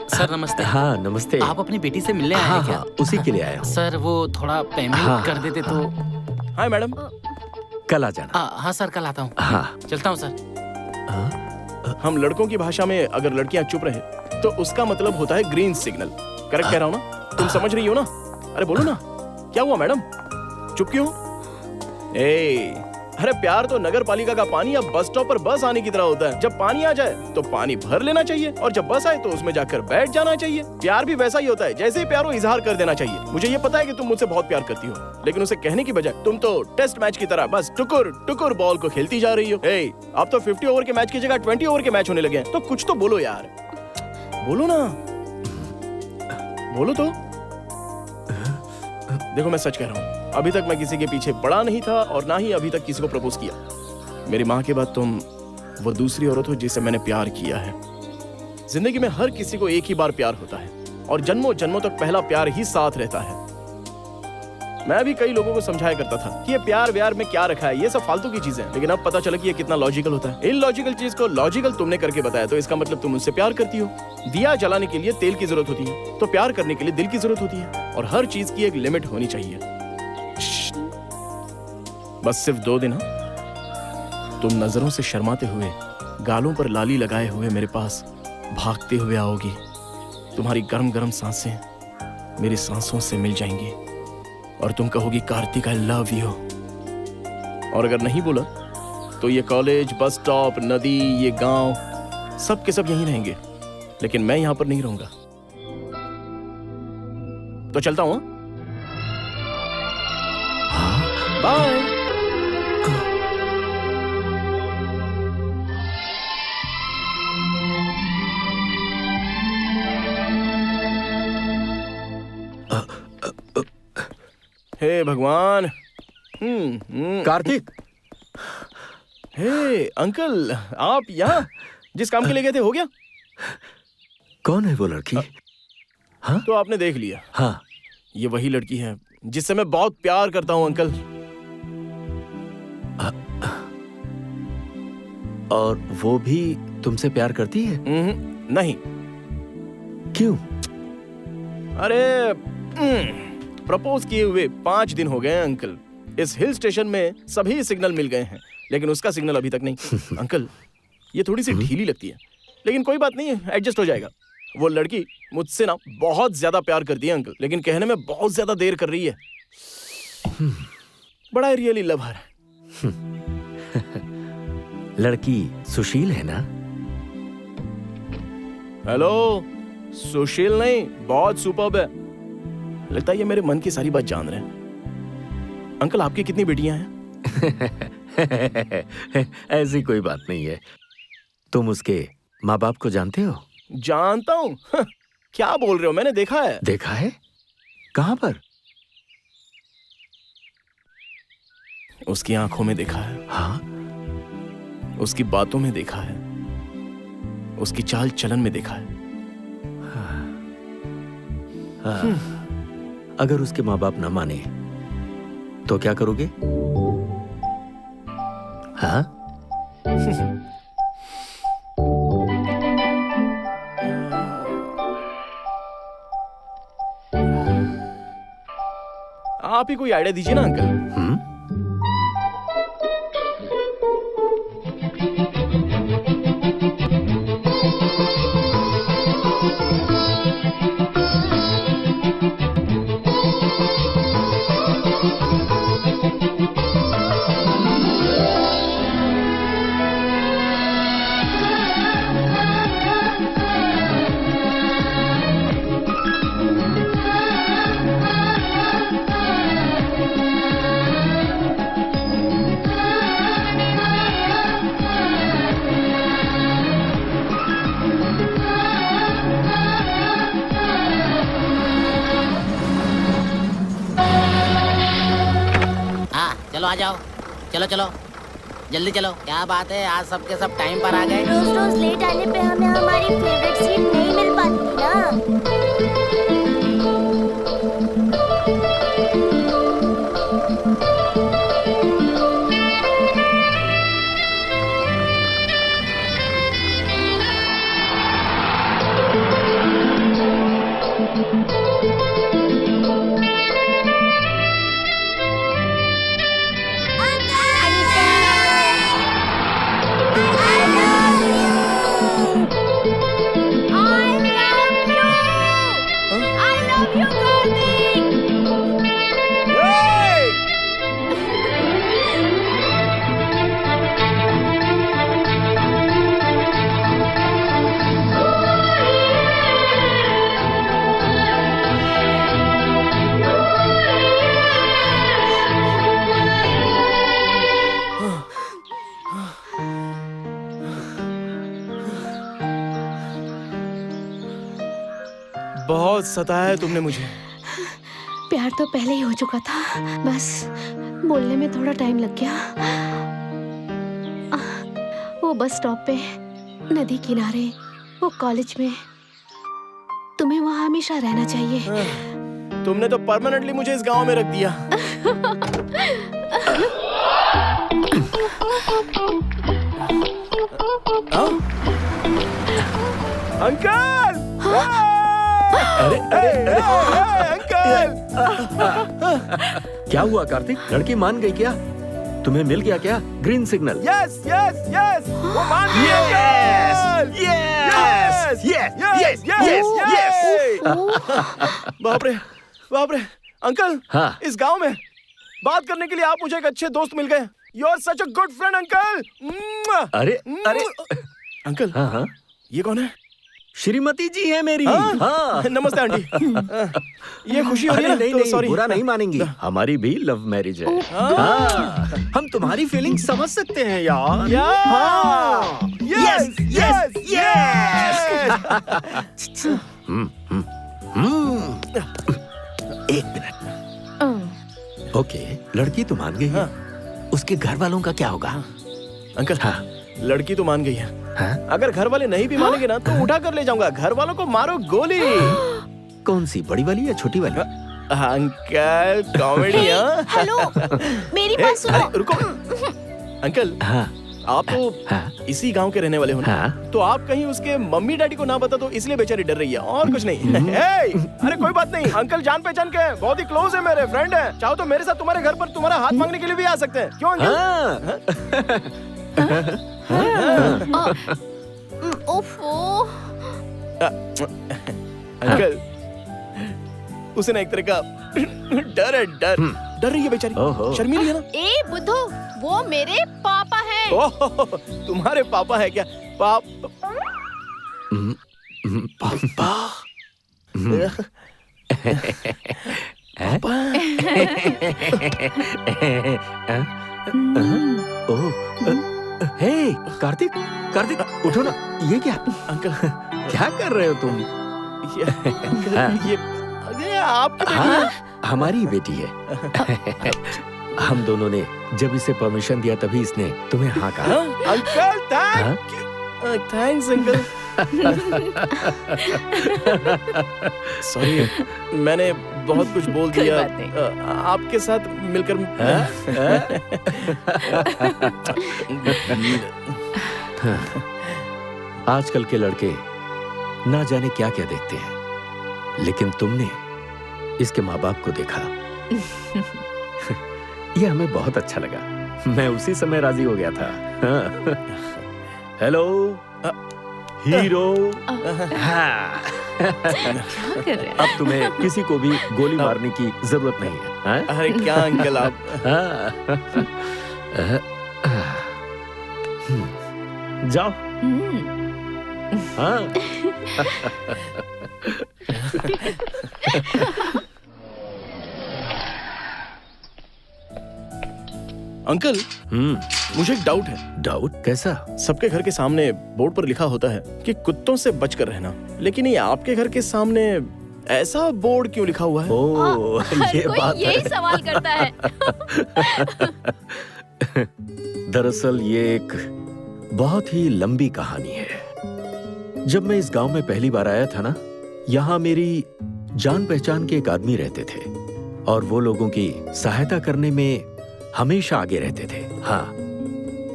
Sir नमस्ते। हाँ नमस्ते। आप अपनी बेटी से मिलने आए हैं क्या? उसी के लिए आया हूँ। सर वो थोड़ा पेमेंट कर देते तो। Hi madam. कल आ जाना। हाँ सर कल आता हूँ। हाँ चलता हूँ सर। हम लड़कों की भाषा में अगर लड़कियां चुप रहे तो उसका मतलब होता है ग्रीन सिग्नल। करेक्ट कह रहा हूँ ना? तुम समझ रही हो ना? अरे बोलो ना, क्या हुआ मैडम, चुप क्यों? अरे प्यार तो नगर पालिका का पानी या बस स्टॉप पर बस आने की तरह होता है। जब पानी आ जाए तो पानी भर लेना चाहिए और जब बस आए तो उसमें जाकर बैठ जाना चाहिए। प्यार भी वैसा ही होता है, जैसे ही प्यार हो इजहार कर देना चाहिए। मुझे ये पता है कि तुम मुझसे बहुत प्यार करती हो, लेकिन उसे कहने की बजाय तुम तो टेस्ट मैच की तरह बस टुकुर टुकुर बॉल को खेलती जा रही हो। अब तो 50 ओवर के मैच की जगह 20 ओवर के मैच होने लगे हैं, तो कुछ तो बोलो यार, बोलो ना, बोलो तो। देखो मैं सच कह रहा हूँ, अभी तक मैं किसी के पीछे पड़ा नहीं था और ना ही अभी तक किसी को प्रपोज किया। मेरी माँ के बाद तुम वो दूसरी औरत हो जिससे मैंने प्यार किया है। जिंदगी में हर किसी को एक ही बार प्यार होता है और जन्मों जन्मों तक पहला प्यार ही साथ रहता है। मैं भी कई लोगों को समझाया करता था कि ये प्यार व्यार में क्या रखा है, ये सब फालतू की चीजें, लेकिन अब पता चला कि ये कितना लॉजिकल होता है। इलॉजिकल चीज को लॉजिकल तुमने करके बताया, तो इसका मतलब तुम मुझसे प्यार करती हो। दिया जलाने के लिए तेल की जरूरत होती है, तो प्यार करने के लिए दिल की जरूरत होती है, और हर चीज की एक लिमिट होनी चाहिए। बस सिर्फ 2 दिन तुम नजरों से शर्माते हुए, गालों पर लाली लगाए हुए मेरे पास भागते हुए आओगी। तुम्हारी गर्म गर्म सांसें मेरी सांसों से मिल जाएंगी और तुम कहोगी कार्तिक आई लव यू। और अगर नहीं बोला तो ये कॉलेज, बस स्टॉप, नदी, ये गांव सब के सब यहीं रहेंगे, लेकिन मैं यहां पर नहीं रहूंगा। तो चलता हूं। बाय। हे भगवान। कार्तिक। हे अंकल, आप यहाँ जिस काम के लिए गए थे हो गया? कौन है वो लड़की? हाँ? तो आपने देख लिया। हाँ, ये वही लड़की है जिससे मैं बहुत प्यार करता हूँ अंकल। और वो भी तुमसे प्यार करती है? नहीं। क्यों? अरे प्रपोज किए हुए 5 दिन हो गए अंकल। इस हिल स्टेशन में सभी सिग्नल मिल गए हैं, लेकिन उसका सिग्नल अभी तक नहीं। अंकल ये थोड़ी सी ढीली लगती है, लेकिन कोई बात नहीं है, एडजस्ट हो जाएगा। वो लड़की मुझसे ना बहुत ज्यादा प्यार करती है अंकल, लेकिन कहने में बहुत ज्यादा देर कर रही है। बड़ा रियली लव हर। लड़की सुशील है ना? हेलो, सुशील नहीं, बहुत सुपर्ब है। लगता है ये मेरे मन की सारी बात जान रहे हैं। अंकल आपकी कितनी बेटियां हैं? ऐसी कोई बात नहीं है। तुम उसके माँ बाप को जानते हो? जानता हूँ। क्या बोल रहे हो, मैंने देखा है। देखा है? कहाँ पर? उसकी आंखों में देखा है। हाँ? उसकी बातों में देखा है, उसकी चाल चलन में देखा है। अगर उसके माँ बाप न माने तो क्या करोगे? हाँ? आप ही कोई आइडिया दीजिए ना अंकल। चलो आ जाओ, चलो चलो जल्दी चलो। क्या बात है, आज सबके सब टाइम पर आ गए। रोज रोज लेट आने पे हमें हमारी फेवरेट सीट नहीं मिल पाती ना। बहुत सताया है तुमने मुझे। प्यार तो पहले ही हो चुका था, बस बोलने में थोड़ा टाइम लग गया। वो बस स्टॉप पे, नदी किनारे, वो कॉलेज में, तुम्हें वहाँ हमेशा रहना चाहिए। तुमने तो परमानेंटली मुझे इस गांव में रख दिया। अंकल! अरे अंकल! क्या हुआ कार्तिक? लड़की मान गई क्या? तुम्हें मिल गया क्या green signal? Yes yes yes, वो मान गई uncle! Yes yes yes yes! बाप रे अंकल! हाँ। इस गांव में बात करने के लिए आप मुझे एक अच्छे दोस्त मिल गए। You are such a good friend uncle. अरे अंकल, हाँ ये कौन है? श्रीमती जी है मेरी। हाँ। नमस्ते आंटी। ये खुशी हो रही है ना? नहीं, सॉरी, बुरा नहीं मानेंगी। हमारी भी लव मैरिज है। हाँ, हम तुम्हारी फीलिंग समझ सकते हैं यार। Yes yes yes. एक मिनट। ओके, लड़की तो मान गई है। उसके घर वालों का क्या होगा? अंकल, हाँ, लड़की तो मान गई है। हाँ? अगर घर वाले नहीं भी मानेंगे ना, तो उठा कर ले जाऊंगा। घर वालों को मारो गोली। कौन सी, बड़ी वाली या छोटी वाली? Uncle comedy. हेलो, मेरी बात सुनो। रुको अंकल। हाँ, आप तो इसी गांव के रहने वाले हो ना? हाँ। तो आप कहीं उसके मम्मी डैडी को ना बता तो इसलिए बेचारी डर रही है, और कुछ नहीं। अरे कोई बात नहीं, अंकल जान पहचान के बहुत ही क्लोज है, मेरे फ्रेंड है। चाहो तो मेरे साथ तुम्हारे घर पर तुम्हारा हाथ मांगने के लिए भी आ सकते हैं। क्यों अंकल? ओफो। अंकल, उसे ना एक तरह का डर है। डर रही है बेचारी, शर्मीली है ना? ए बुद्धू, वो मेरे पापा हैं। ओह, तुम्हारे पापा है क्या? पापा? हे कार्तिक, कार्तिक उठो ना। ये क्या अंकल? क्या कर रहे हो तुम? ये आपकी बेटी है? हमारी बेटी है। हम दोनों ने जब इसे परमिशन दिया तभी इसने तुम्हें हाँ कहा। Uncle thanks uncle. सॉरी, मैंने बहुत कुछ बोल दिया। आपके साथ मिलकर आजकल के लड़के ना जाने क्या क्या देखते हैं, लेकिन तुमने इसके माँ बाप को देखा, ये हमें बहुत अच्छा लगा। मैं उसी समय राजी हो गया था। हाँ। Hello hero. हाँ। क्या कर रहे हैं? अब तुम्हें किसी को भी गोली मारने की जरूरत नहीं है। हाँ? अरे क्या अंकल आप। जाओ। हाँ। अंकल मुझे एक डाउट है। डाउट? कैसा? सबके घर के सामने बोर्ड पर लिखा होता है कि कुत्तों से बचकर रहना, लेकिन ये आपके घर के सामने ऐसा बोर्ड क्यों लिखा हुआ है? ओह, हर ये कोई बात यही है। सवाल करता है। दरअसल ये एक बहुत ही लंबी कहानी है। जब मैं इस गांव में पहली बार आया था ना, यहाँ मेरी जान पहचान के एक आदमी रहते थे और वो लोगों की सहायता करने में हमेशा आगे रहते थे। हाँ,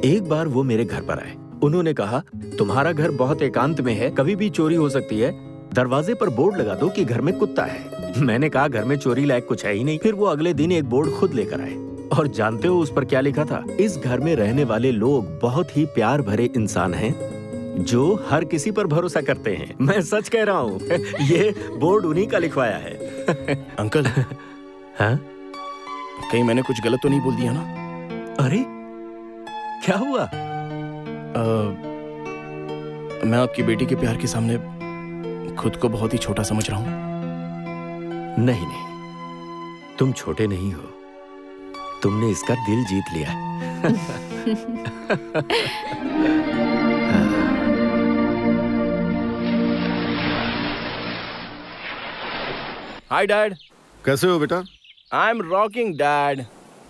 एक बार वो मेरे घर पर आए। उन्होंने कहा, तुम्हारा घर बहुत एकांत में है, कभी भी चोरी हो सकती है, दरवाजे पर बोर्ड लगा दो कि घर में कुत्ता है। मैंने कहा, घर में चोरी लायक कुछ है ही नहीं। फिर वो अगले दिन एक बोर्ड खुद लेकर आए और जानते हो उस पर क्या लिखा था? इस घर में रहने वाले लोग बहुत ही प्यार भरे इंसान हैं जो हर किसी पर भरोसा करते हैं। मैं सच कह रहा हूँ। ये बोर्ड उन्हीं का लिखवाया है। अंकल। हाँ? कहीं मैंने कुछ गलत तो नहीं बोल दिया ना? अरे क्या हुआ? मैं आपकी बेटी के प्यार के सामने खुद को बहुत ही छोटा समझ रहा हूँ। नहीं नहीं, तुम छोटे नहीं हो, तुमने इसका दिल जीत लिया। Hi dad. कैसे हो बेटा? I am rocking dad.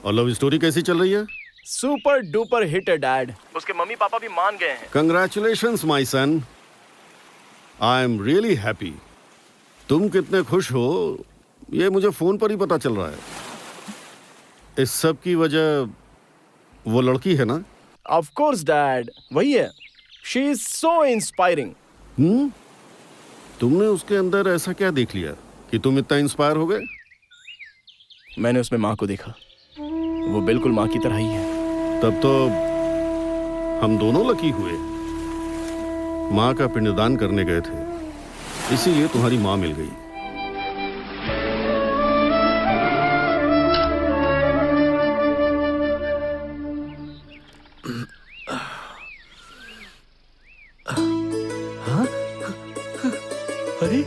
और लव स्टोरी कैसी चल रही है? सुपर डुपर हिट है डैड। उसके मम्मी पापा भी मान गए हैं। Congratulations my son. I am really happy. तुम कितने खुश हो ये मुझे फोन पर ही पता चल रहा है। इस सब की वजह वो लड़की है ना? ऑफ कोर्स डैड, वही है। She is so inspiring. तुमने उसके अंदर ऐसा क्या देख लिया कि तुम इतना इंस्पायर हो गए? मैंने उसमें माँ को देखा, वो बिल्कुल माँ की तरह ही है। तब तो हम दोनों लकी हुए। माँ का पिंडदान करने गए थे, इसीलिए तुम्हारी माँ मिल गई। हाँ? अरे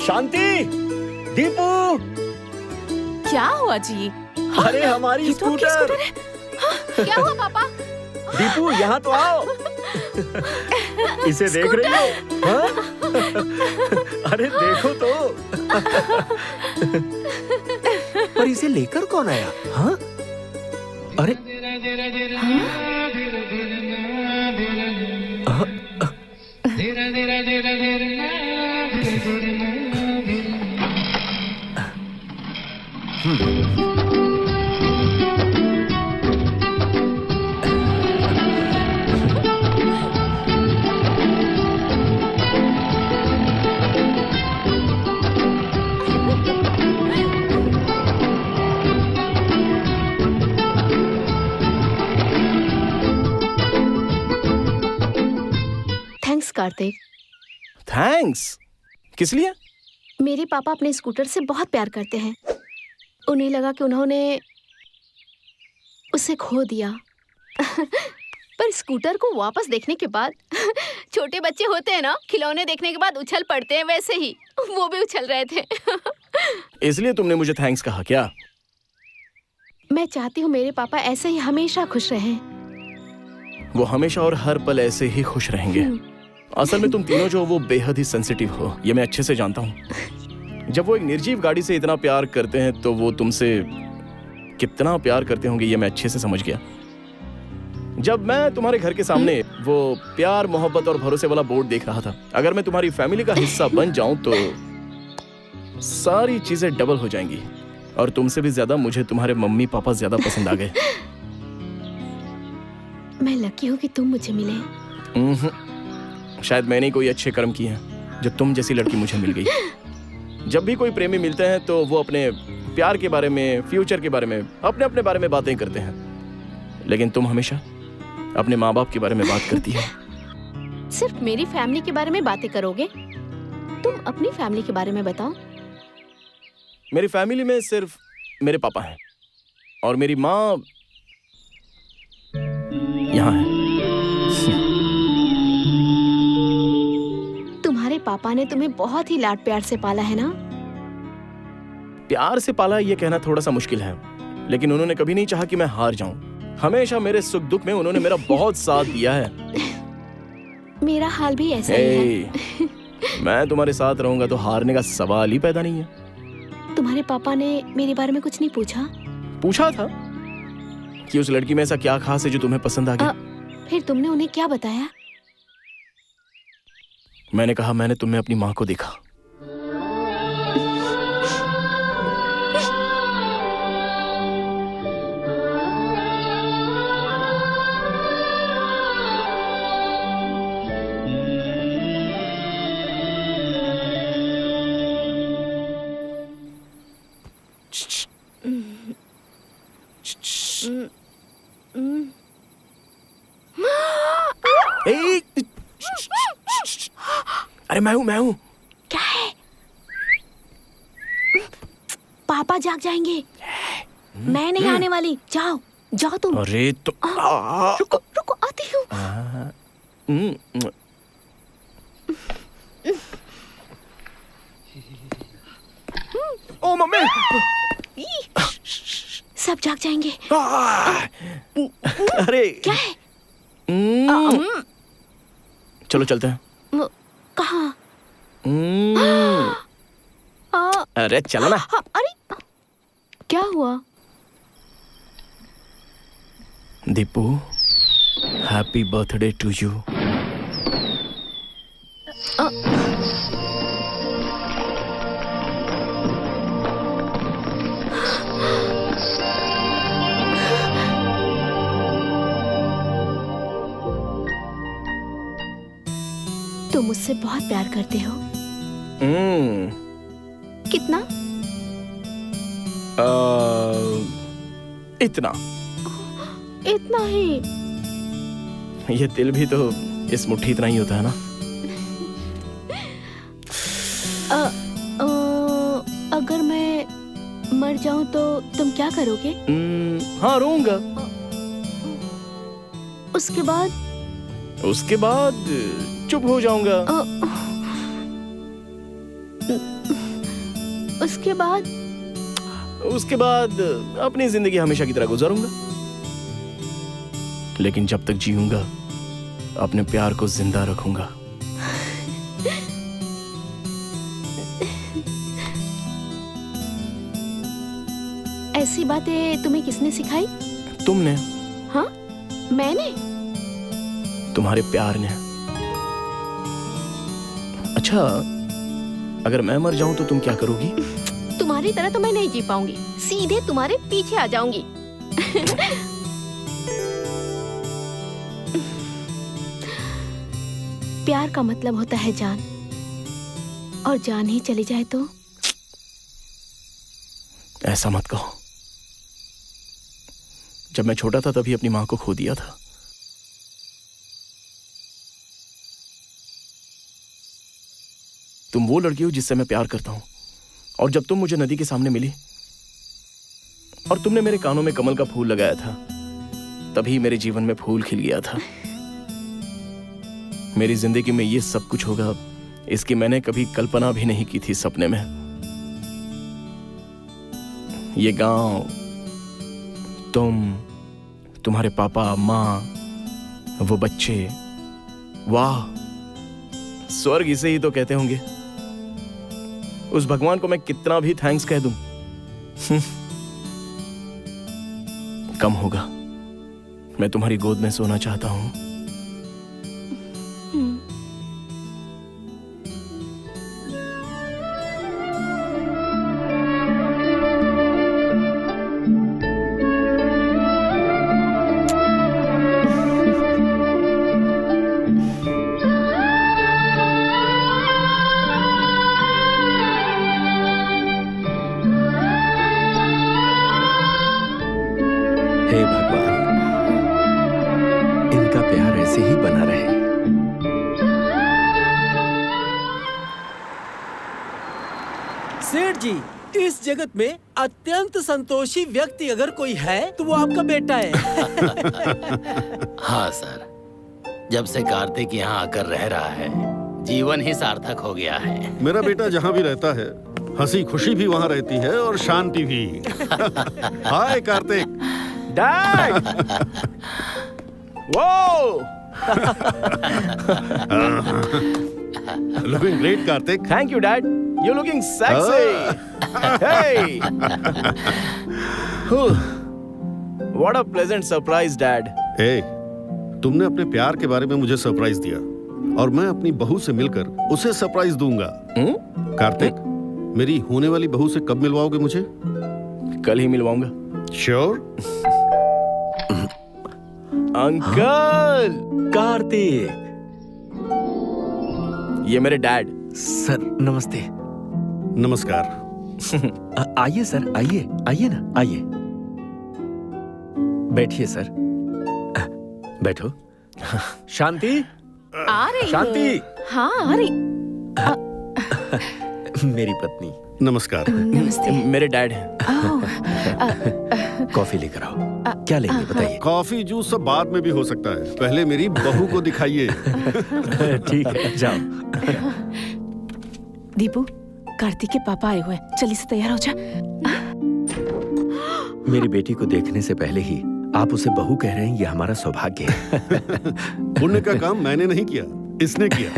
शांति, दीपू। क्या हुआ जी? अरे हमारी ये तो आपकी स्कूटर। स्कूटर है। क्या हुआ पापा? दीपू यहाँ तो आओ। इसे देख रही हो? हाँ? अरे देखो तो। पर इसे लेकर कौन आया? हाँ? अरे थैंक्स कार्तिक। थैंक्स? किस लिए? मेरे पापा अपने स्कूटर से बहुत प्यार करते हैं। उन्हें लगा कि उन्होंने उसे खो दिया। पर स्कूटर को वापस देखने के बाद छोटे बच्चे होते हैं ना, खिलौने देखने के बाद उछल पड़ते हैं, वैसे ही वो भी उछल रहे थे। इसलिए तुमने मुझे थैंक्स कहा क्या? मैं चाहती हूँ मेरे पापा ऐसे ही हमेशा खुश रहें। वो हमेशा और हर पल ऐसे ही खुश रहेंगे। असल में तुम तीनों जो वो बेहद ही सेंसिटिव हो, ये मैं अच्छे से जानता हूँ। जब वो एक निर्जीव गाड़ी से इतना प्यार करते हैं तो वो तुमसे कितना प्यार करते होंगे, ये मैं अच्छे से समझ गया। जब मैं तुम्हारे घर के सामने वो प्यार, मोहब्बत और भरोसे वाला बोर्ड देख रहा था, अगर मैं तुम्हारी फैमिली का हिस्सा बन जाऊं तो सारी चीजें डबल हो जाएंगी। और तुमसे भी ज्यादा मुझे तुम्हारे मम्मी पापा ज्यादा पसंद आ गए। मैं लकी हूँ कि तुम मुझे मिले। शायद मैंने कोई अच्छे कर्म किए हैं। जो तुम जैसी लड़की मुझे मिल गई। जब भी कोई प्रेमी मिलते हैं तो वो अपने प्यार के बारे में, फ्यूचर के बारे में, अपने अपने बारे में बातें करते हैं, लेकिन तुम हमेशा अपने माँ बाप के बारे में बात करती है। सिर्फ मेरी फैमिली के बारे में बातें करोगे? तुम अपनी फैमिली के बारे में बताओ। मेरी फैमिली में सिर्फ मेरे पापा हैं और मेरी माँ यहाँ है। तुम्हारे पापा ने तुम्हें बहुत ही लाड प्यार से पाला है ना? प्यार से पाला ये कहना थोड़ा सा मुश्किल है, लेकिन उन्होंने कभी नहीं चाहा कि मैं हार जाऊं। हमेशा मेरे सुख दुख में उन्होंने मेरा बहुत साथ दिया है। मेरा हाल भी ऐसा ही है। मैं तुम्हारे साथ रहूंगा तो हारने का सवाल ही पैदा नहीं है। तुम्हारे पापा ने मेरे बारे में कुछ नहीं पूछा? पूछा था कि उस लड़की में ऐसा क्या खास है जो तुम्हें पसंद आ गया। फिर तुमने उन्हें क्या बताया? मैंने कहा मैंने तुम्हें अपनी माँ को देखा। अरे मैं हूँ। क्या है? पापा जाग जाएंगे। मैं नहीं आने वाली। जाओ जाओ तुम। अरे तो रुको रुको, आती हूँ। ओ मम्मी, सब जाग जाएंगे। अरे क्या है? चलो चलते हैं। कहाँ? अरे चलो ना। अरे क्या हुआ? Deepu, happy birthday to you. तुम मुझसे बहुत प्यार करते हो। कितना? इतना। इतना ही? ये दिल भी तो इस मुट्ठी इतना ही होता है ना। अगर मैं मर जाऊं तो तुम क्या करोगे? हाँ, रोऊंगा। उसके बाद? उसके बाद चुप हो जाऊंगा। उसके बाद? उसके बाद अपनी जिंदगी हमेशा की तरह गुजारूंगा, लेकिन जब तक जीऊंगा अपने प्यार को जिंदा रखूंगा। ऐसी बातें तुम्हें किसने सिखाई? तुमने। हाँ, मैंने? तुम्हारे प्यार ने। अच्छा, अगर मैं मर जाऊं तो तुम क्या करोगी? तुम्हारी तरह तो मैं नहीं जी पाऊंगी, सीधे तुम्हारे पीछे आ जाऊंगी। प्यार का मतलब होता है जान, और जान ही चली जाए तो? ऐसा मत कहो। जब मैं छोटा था तभी अपनी माँ को खो दिया था। तुम वो लड़की हो जिससे मैं प्यार करता हूं, और जब तुम मुझे नदी के सामने मिली और तुमने मेरे कानों में कमल का फूल लगाया था, तभी मेरे जीवन में फूल खिल गया था। मेरी जिंदगी में ये सब कुछ होगा, इसकी मैंने कभी कल्पना भी नहीं की थी सपने में। ये गांव, तुम्हारे पापा, माँ, वो बच्चे, वाह, स्वर्ग इसे ही तो कहते होंगे। उस भगवान को मैं कितना भी थैंक्स कह दूं, कम होगा। मैं तुम्हारी गोद में सोना चाहता हूं। जी, इस जगत में अत्यंत संतोषी व्यक्ति अगर कोई है तो वो आपका बेटा है। हाँ सर, जब से कार्तिक यहाँ आकर रह रहा है जीवन ही सार्थक हो गया है। मेरा बेटा जहाँ भी रहता है हंसी खुशी भी वहाँ रहती है और शांति भी। Hi Kartik. Dad. Wow looking great Kartik. Thank you dad, you looking sexy. Hey what a pleasant surprise dad. ए, तुमने अपने प्यार के बारे में मुझे सरप्राइज दिया और मैं अपनी बहू से मिलकर उसे सरप्राइज दूंगा। कार्तिक, मेरी होने वाली बहू से कब मिलवाओगे मुझे? कल ही मिलवाऊंगा। श्योर? अंकल। कार्तिक। ये मेरे डैड। सर नमस्ते। नमस्कार। आइए सर, आइए आइए ना, आइए बैठिए सर। बैठो। शांति। आ रही शांति। हूँ। हाँ आ रही। मेरी पत्नी। नमस्कार। नमस्ते। मेरे डैड हैं। कॉफी लेकर आओ। क्या लेंगे बताइए? कॉफी जूस सब बाद में भी हो सकता है, पहले मेरी बहू को दिखाइए। ठीक है, जाओ। दीपू, कार्तिक के पापा आए हुए हैं, जल्दी से तैयार हो जा। मेरी बेटी को देखने से पहले ही आप उसे बहू कह रहे हैं, ये हमारा सौभाग्य है। पुण्य का काम मैंने नहीं किया, इसने किया।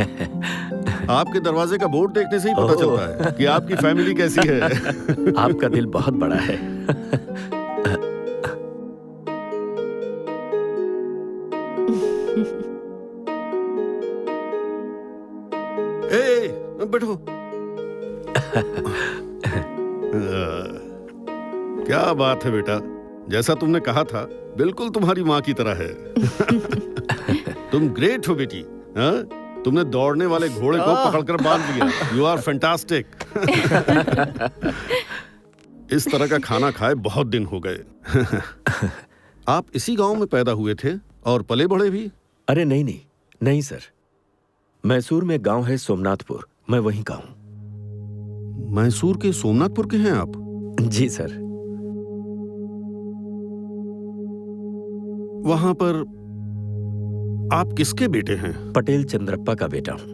आपके दरवाजे का बोर्ड देखने से ही पता चलता है कि आपकी फैमिली कैसी है। आपका दिल बहुत बड़ा है। बैठो। क्या बात है बेटा, जैसा तुमने कहा था बिल्कुल तुम्हारी माँ की तरह है। तुम ग्रेट हो बेटी। हाँ? तुमने दौड़ने वाले घोड़े को पकड़कर बांध लिया। You are fantastic. इस तरह का खाना खाए बहुत दिन हो गए। आप इसी गांव में पैदा हुए थे और पले बढ़े भी? अरे नहीं नहीं नहीं सर, मैसूर में गांव है सोमनाथपुर, मैं वहीं का हूं। मैसूर के सोमनाथपुर के हैं आप? जी सर। वहां पर आप किसके बेटे हैं? पटेल चंद्रप्पा का बेटा हूं।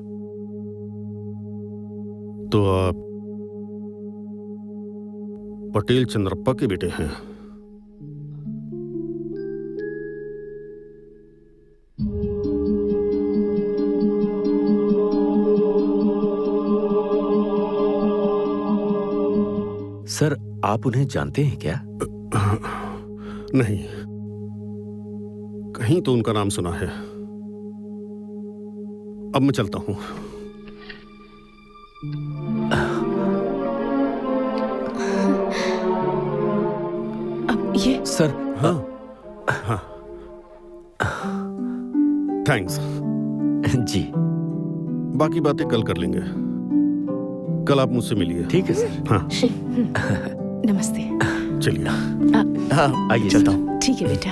तो आप पटेल चंद्रप्पा के बेटे हैं? सर आप उन्हें जानते हैं क्या? नहीं, कहीं तो उनका नाम सुना है। अब मैं चलता हूं। अब ये सर। हाँ हाँ, थैंक्स। जी, बाकी बातें कल कर लेंगे। कल आप मुझसे मिलिए। ठीक है सर। हाँ नमस्ते। चलिए। हाँ आइए चलता हूँ। ठीक है बेटा।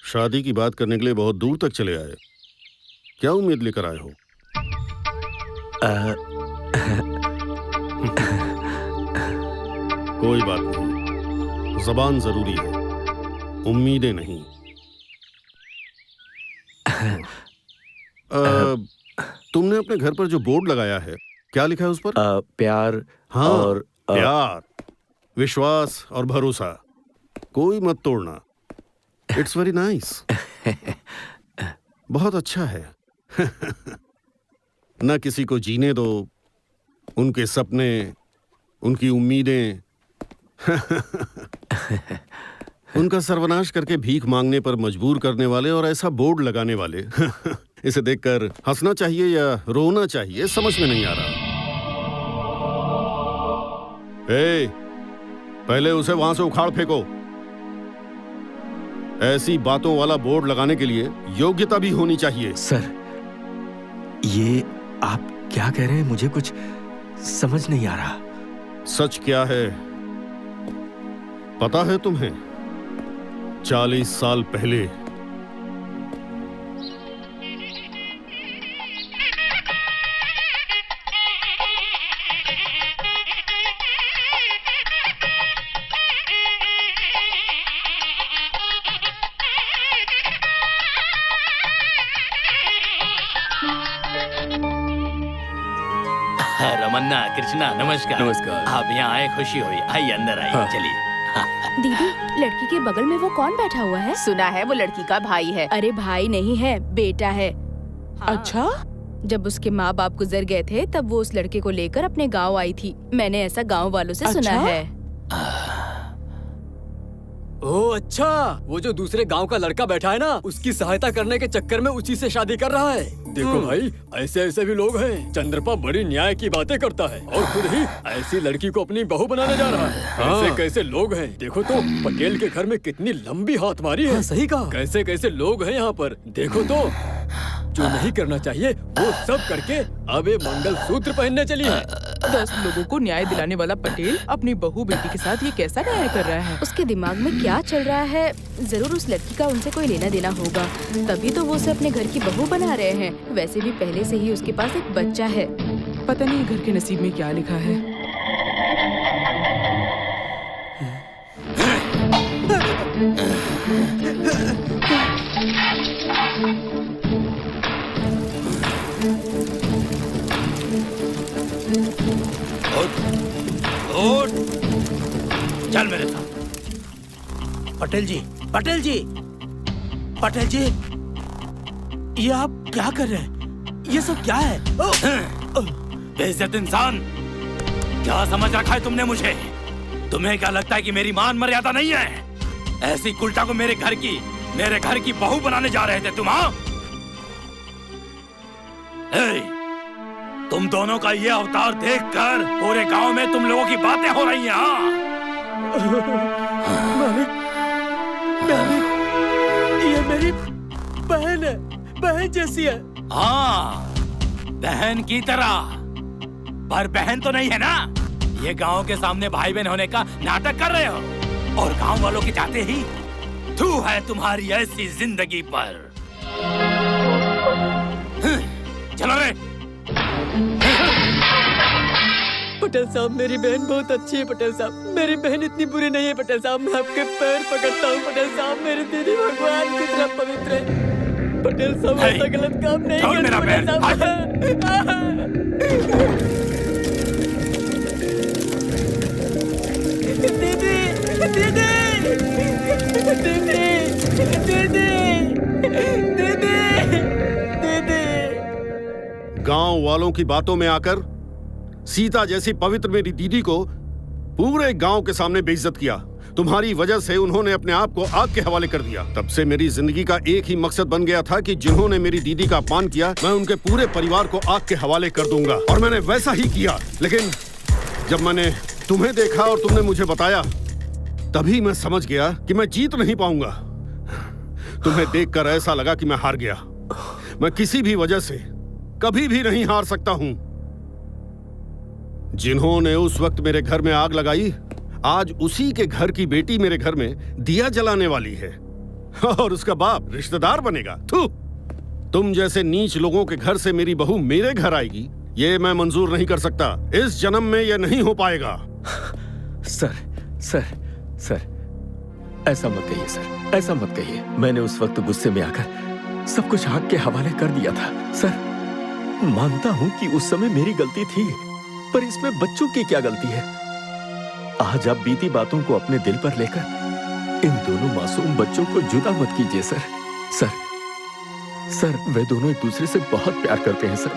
शादी की बात करने के लिए बहुत दूर तक चले आए, क्या उम्मीद लेकर आए हो? कोई बात नहीं, जबान जरूरी है, उम्मीदें नहीं। तुमने अपने घर पर जो बोर्ड लगाया है, क्या लिखा है उस पर? प्यार। हाँ, और प्यार, विश्वास और भरोसा कोई मत तोड़ना। It's very nice. बहुत अच्छा है। न किसी को जीने दो, उनके सपने, उनकी उम्मीदें, उनका सर्वनाश करके भीख मांगने पर मजबूर करने वाले और ऐसा बोर्ड लगाने वाले। इसे देखकर हंसना चाहिए या रोना चाहिए समझ में नहीं आ रहा। ए, पहले उसे वहां से उखाड़ फेंको। ऐसी बातों वाला बोर्ड लगाने के लिए योग्यता भी होनी चाहिए। सर, ये आप क्या कह रहे हैं? मुझे कुछ समझ नहीं आ रहा। सच क्या है पता है तुम्हें? 40 साल पहले रमन्ना, कृष्णा, नमस्कार। नमस्कार। आप यहाँ आए, खुशी हुई। आइए अंदर आइए। हाँ। चलिए। दीदी, लड़की के बगल में वो कौन बैठा हुआ है? सुना है वो लड़की का भाई है। अरे भाई नहीं है, बेटा है। अच्छा? जब उसके माँ बाप गुजर गए थे तब वो उस लड़के को लेकर अपने गांव आई थी। मैंने ऐसा गांव वालों से सुना है। ओह अच्छा, वो जो दूसरे गांव का लड़का बैठा है ना, उसकी सहायता करने के चक्कर में उसी से शादी कर रहा है। देखो भाई, ऐसे ऐसे भी लोग हैं। चंद्रपा बड़ी न्याय की बातें करता है और खुद ही ऐसी लड़की को अपनी बहू बनाने जा रहा है। कैसे कैसे लोग हैं, देखो तो पटेल के घर में कितनी लंबी हाथ मारी है। सही कहा। कैसे कैसे लोग हैं यहाँ पर, देखो तो। जो नहीं करना चाहिए वो सब करके अब ये मंगलसूत्र पहनने चली है। 10 लोगों को न्याय दिलाने वाला पटेल अपनी बहू बेटी के साथ ये कैसा न्याय कर रहा है? उसके दिमाग में क्या चल रहा है? जरूर उस लड़की का उनसे कोई लेना देना होगा, तभी तो वो उसे अपने घर की बहू बना रहे हैं। वैसे भी पहले से ही उसके पास एक बच्चा है। पता नहीं घर के नसीब में क्या लिखा है। चल मेरे साथ। पटेल जी, पटेल जी, पटेल जी, ये आप क्या कर रहे हैं? ये सब क्या है? बेइज्जत इंसान, क्या समझ रखा है तुमने मुझे? तुम्हें क्या लगता है कि मेरी मान मर्यादा नहीं है? ऐसी कुल्टा को मेरे घर की बहू बनाने जा रहे थे तुम? हाँ, तुम दोनों का ये अवतार देखकर पूरे गांव में तुम लोगों की बातें हो रही हैं। हाँ? मालिक, ये मेरी बहन है, बहन जैसी है। हाँ, बहन की तरह, पर बहन तो नहीं है ना। ये गांव के सामने भाई बहन होने का नाटक कर रहे हो और गांव वालों के चाहते ही थू है तुम्हारी ऐसी जिंदगी पर। चलो रे। पटेल साहब, मेरी बहन बहुत अच्छी है। पटेल साहब, मेरी बहन इतनी बुरी नहीं है। पटेल साहब, मैं आपके पैर पकड़ता हूँ। पटेल साहब, मेरी दीदी भगवान की तरह पवित्र है। पटेल साहब, ऐसा गलत काम नहीं करना। पटेल साहब, दीदी, दीदी, दीदी, दीदी। गांव वालों की बातों में आकर सीता जैसी पवित्र मेरी दीदी को पूरे गांव के सामने बेइज्जत किया। तुम्हारी वजह से उन्होंने अपने आप को आग के हवाले कर दिया। तब से मेरी जिंदगी का एक ही मकसद बन गया था कि जिन्होंने मेरी दीदी का अपमान किया, मैं उनके पूरे परिवार को आग के हवाले कर दूंगा। और मैंने वैसा ही किया। लेकिन जब मैंने तुम्हें देखा और तुमने मुझे बताया, तभी मैं समझ गया कि मैं जीत नहीं पाऊंगा। तुम्हें देखकर ऐसा लगा कि मैं हार गया। मैं किसी भी वजह से कभी भी नहीं हार सकता हूं। जिन्होंने उस वक्त मेरे घर में आग लगाई, आज उसी के घर की बेटी मेरे घर में दिया जलाने वाली है और उसका बाप रिश्तेदार बनेगा। थू! तुम जैसे नीच लोगों के घर से मेरी बहू मेरे घर आएगी, ये मैं मंजूर नहीं कर सकता। इस जन्म में यह नहीं हो पाएगा। सर, सर, सर, ऐसा मत कहिए सर, ऐसा मत कहिए। मैंने उस वक्त गुस्से में आकर सब कुछ आग के हवाले कर दिया था। सर, मानता हूं कि उस समय मेरी गलती थी, पर इसमें बच्चों की क्या गलती है? आज आप बीती बातों को अपने दिल पर लेकर इन दोनों मासूम बच्चों को जुदा मत कीजिए सर। सर, सर, वे दोनों एक दूसरे से बहुत प्यार करते हैं सर।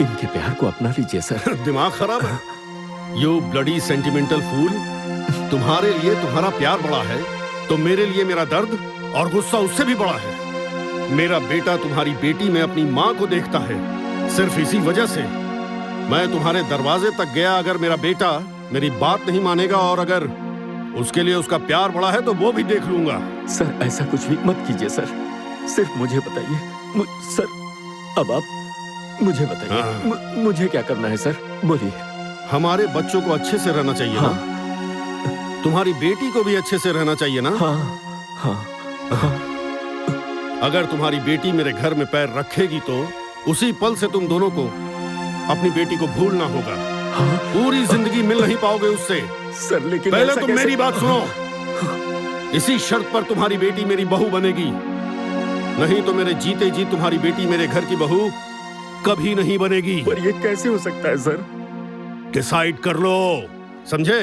इनके प्यार को अपना लीजिए सर। दिमाग खराब है? यू ब्लडी सेंटिमेंटल फूल। तुम्हारे लिए तुम्हारा प्यार बड़ा है तो मेरे लिए मेरा दर्द और गुस्सा उससे भी बड़ा है। मेरा बेटा तुम्हारी बेटी में अपनी माँ को देखता है। सिर्फ इसी वजह से मैं तुम्हारे दरवाजे तक गया। अगर मेरा बेटा मेरी बात नहीं मानेगा और अगर उसके लिए उसका प्यार बड़ा है तो वो भी देख लूंगा। सर, ऐसा कुछ भी मत कीजिए सर। सिर्फ मुझे बताइए सर, अब आप मुझे बताइए। मुझे क्या करना है सर? बोलिए। हमारे बच्चों को अच्छे से रहना चाहिए ना? तुम्हारी बेटी को भी अच्छे से रहना चाहिए ना? अगर तुम्हारी बेटी मेरे घर में पैर रखेगी तो उसी पल से तुम दोनों को अपनी बेटी को भूलना होगा। पूरी जिंदगी मिल नहीं पाओगे उससे। सर लेकिन पहले तुम मेरी बात सुनो। इसी शर्त पर तुम्हारी बेटी मेरी बहू बनेगी, नहीं तो मेरे जीते जी तुम्हारी बेटी मेरे घर की बहू कभी नहीं बनेगी। पर ये कैसे हो सकता है सर? डिसाइड कर लो, समझे?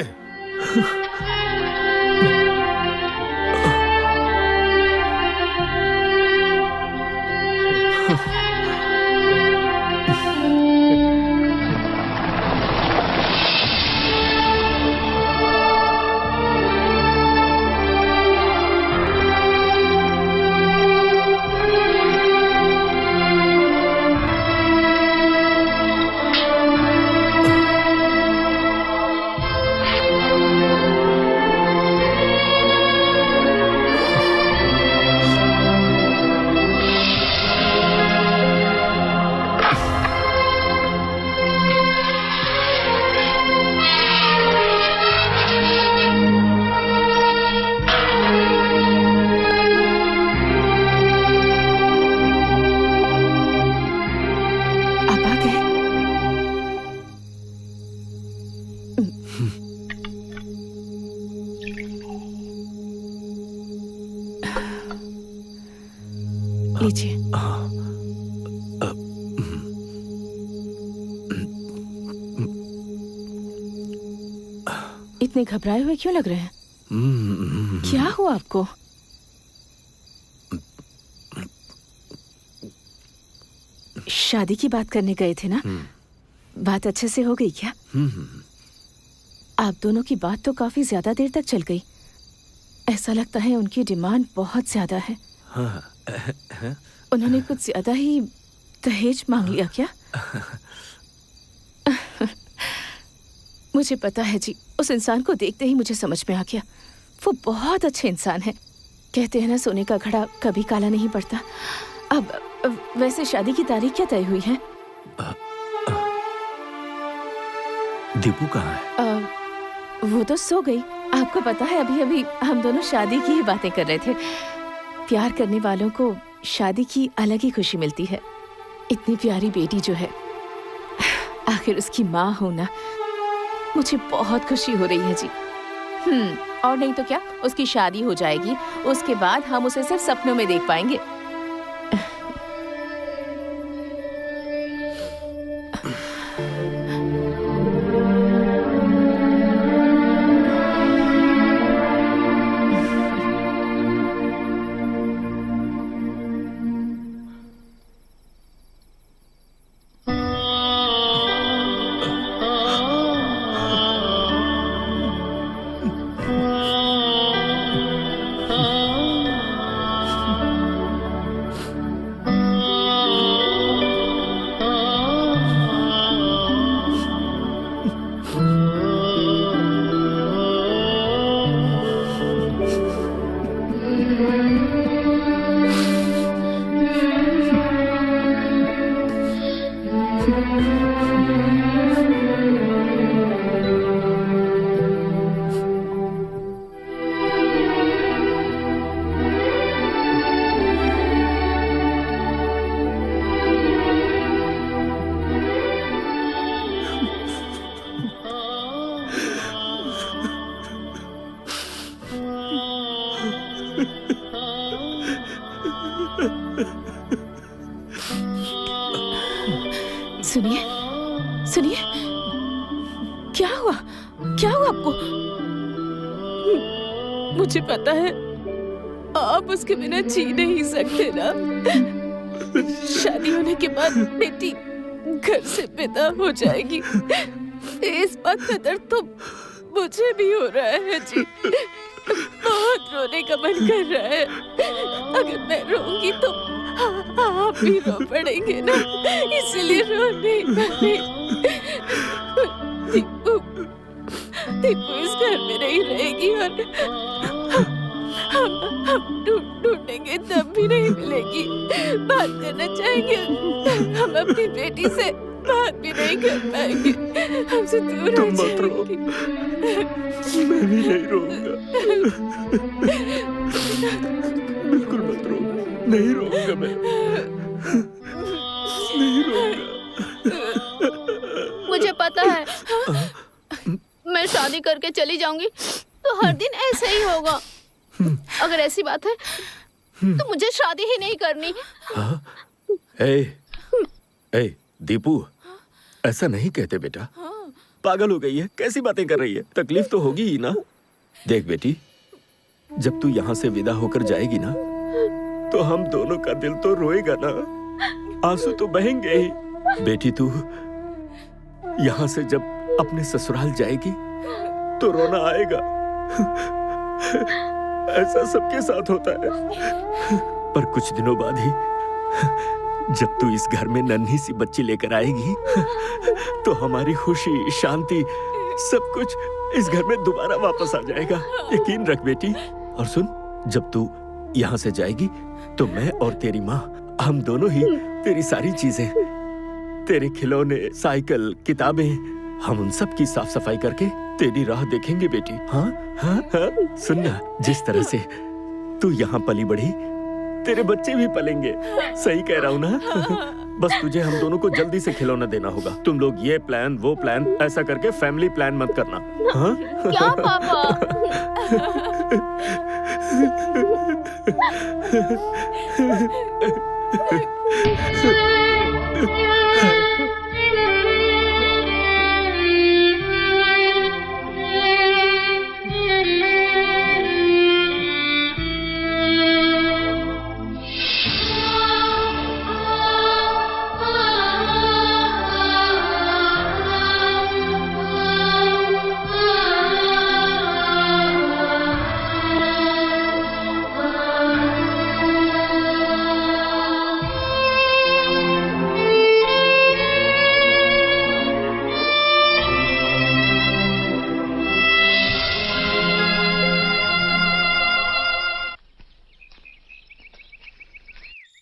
लीजिए। इतने घबराए हुए क्यों लग रहे हैं? क्या हुआ आपको? शादी की बात करने गए थे ना? बात अच्छे से हो गई क्या? आप दोनों की बात तो काफी ज्यादा देर तक चल गई। ऐसा लगता है उनकी डिमांड बहुत ज्यादा है। उन्होंने कुछ ज्यादा ही दहेज मांग लिया क्या? मुझे पता है जी, उस इंसान को देखते ही मुझे समझ में आ गया। वो बहुत अच्छे इंसान है। कहते हैं ना, सोने का घड़ा कभी काला नहीं पड़ता। अब वैसे शादी की तारीख क्या तय हुई है? दीपू कहाँ है? वो तो सो गई। आपको पता है, अभी अभी हम दोनों शादी की ही बातें कर रहे थे। प्यार करने वालों को शादी की अलग ही खुशी मिलती है। इतनी प्यारी बेटी जो है, आखिर उसकी माँ होना, मुझे बहुत खुशी हो रही है जी। और नहीं तो क्या, उसकी शादी हो जाएगी, उसके बाद हम उसे सिर्फ सपनों में देख पाएंगे। सुनिए, सुनिए, क्या हुआ? क्या हुआ आपको? मुझे पता है आप उसके बिना जी नहीं सकते ना। शादी होने के बाद बेटी घर से विदा हो जाएगी। इस बात का दर्द तो मुझे भी हो रहा है जी। बहुत रोने का मन कर रहा है। अगर मैं रोऊंगी तो आप भी रो पड़ेंगे ना, इसलिए रो नहीं पाए। दीपू इस घर में नहीं रहेगी और हम ढूंढेंगे तब भी नहीं मिलेगी। बात करना चाहेंगे हम अपनी बेटी से, बात भी नहीं कर पाएंगे, हमसे दूर तुम हो मत रो, जाएंगे। मैं भी नहीं रोऊंगा। बिल्कुल मत रो, नहीं रोऊंगा मैं, नहीं रोऊंगा। मुझे पता है मैं शादी करके चली जाऊंगी तो हर दिन ऐसे ही होगा। अगर ऐसी बात है तो मुझे शादी ही नहीं करनी। ए दीपू, ऐसा नहीं कहते बेटा। पागल हो गई है, कैसी बातें कर रही है? तकलीफ तो होगी ही ना। देख बेटी, जब तू यहाँ से विदा होकर जाएगी ना तो हम दोनों का दिल तो रोएगा ना, आंसू तो बहेंगे ही। बेटी तू यहाँ से जब अपने ससुराल जाएगी तो रोना आएगा। ऐसा सबके साथ होता है। पर कुछ दिनों बाद ही जब तू इस घर में नन्ही सी बच्ची लेकर आएगी तो हमारी खुशी, शांति, सब कुछ इस घर में दोबारा वापस आ जाएगा। यकीन रख बेटी। और सुन, जब तू यहाँ से जाएगी तो मैं और तेरी माँ, हम दोनों ही तेरी सारी चीजें, तेरे खिलौने, साइकिल, किताबें, हम उन सब की साफ सफाई करके तेरी राह देखेंगे बेटी। हाँ हाँ हाँ, सुनना, जिस तरह से तू यहाँ पली बढ़ी, तेरे बच्चे भी पलेंगे। सही कह रहा हूँ ना? बस तुझे हम दोनों को जल्दी से खिलौना देना होगा। तुम लोग ये प्लान, वो प्लान, ऐसा करके फैमिली प्लान मत करना। हाँ? क्या पापा?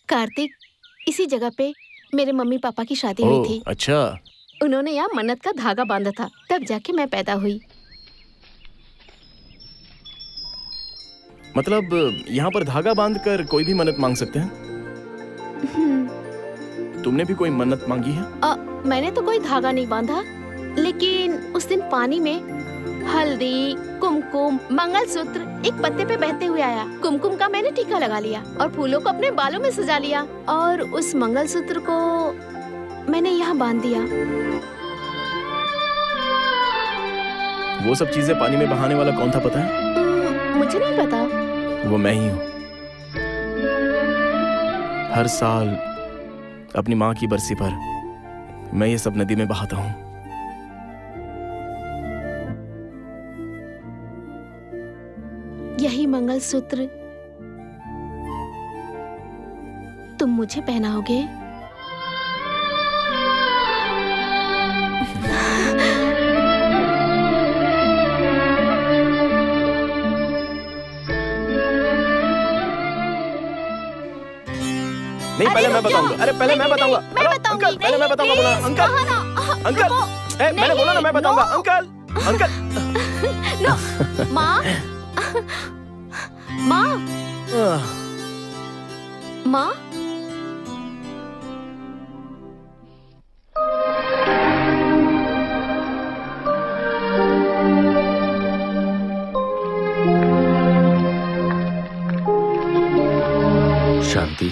कार्तिक, इसी जगह पे मेरे मम्मी पापा की शादी हुई थी। अच्छा। उन्होंने यहाँ मन्नत का धागा बांधा था, तब जाके मैं पैदा हुई। मतलब यहाँ पर धागा बांधकर कोई भी मन्नत मांग सकते हैं? तुमने भी कोई मन्नत मांगी है? मैंने तो कोई धागा नहीं बांधा, लेकिन उस दिन पानी में हल्दी, कुमकुम, मंगलसूत्र एक पत्ते पे बहते हुए आया। कुमकुम का मैंने टीका लगा लिया और फूलों को अपने बालों में सजा लिया और उस मंगलसूत्र को मैंने यहाँ बांध दिया। वो सब चीजें पानी में बहाने वाला कौन था पता है? मुझे नहीं पता। वो मैं ही हूँ। हर साल अपनी माँ की बरसी पर मैं ये सब नदी में बहाता हूँ। यही मंगलसूत्र तुम मुझे पहनाओगे? नहीं, पहले मैं बताऊंगा। अरे पहले मैं बताऊंगा। अंकल, पहले मैं बताऊंगा। बोला अंकल, अंकल, मैंने बोला ना मैं बताऊंगा। Uncle, uncle. माँ, माँ, माँ। शांति,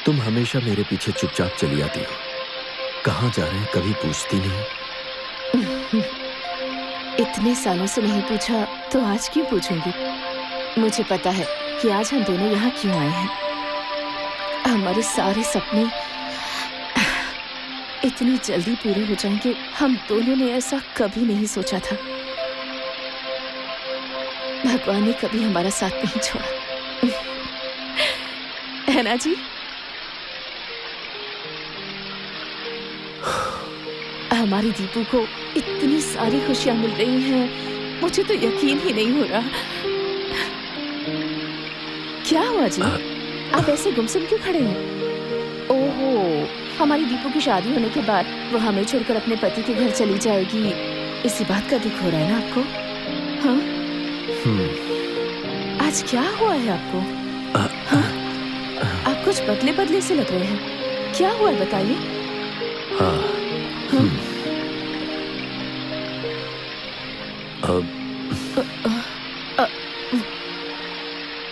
तुम हमेशा मेरे पीछे चुपचाप चली आती हो। कहाँ जा रहे हैं कभी पूछती नहीं। इतने सालों से नहीं पूछा तो आज क्यों पूछूंगी? मुझे पता है कि आज हम दोनों यहाँ क्यों आए हैं। हमारे सारे सपने इतनी जल्दी पूरे हो जाएंगे, हम दोनों ने ऐसा कभी नहीं सोचा था। भगवान ने कभी हमारा साथ नहीं छोड़ा, है ना जी? हमारी दीपू को इतनी सारी खुशियां मिल रही हैं, मुझे तो यकीन ही नहीं हो रहा। क्या हुआ जी? आप ऐसे गुमसुम क्यों खड़े हैं? ओहो, हमारी दीपू की शादी होने के बाद वो हमें छोड़कर अपने पति के घर चली जाएगी, इसी बात का दुख हो रहा है ना आपको? हाँ? आज क्या हुआ है आपको? हाँ? आप कुछ बदले बदले से लग रहे हैं, क्या हुआ है बताइए?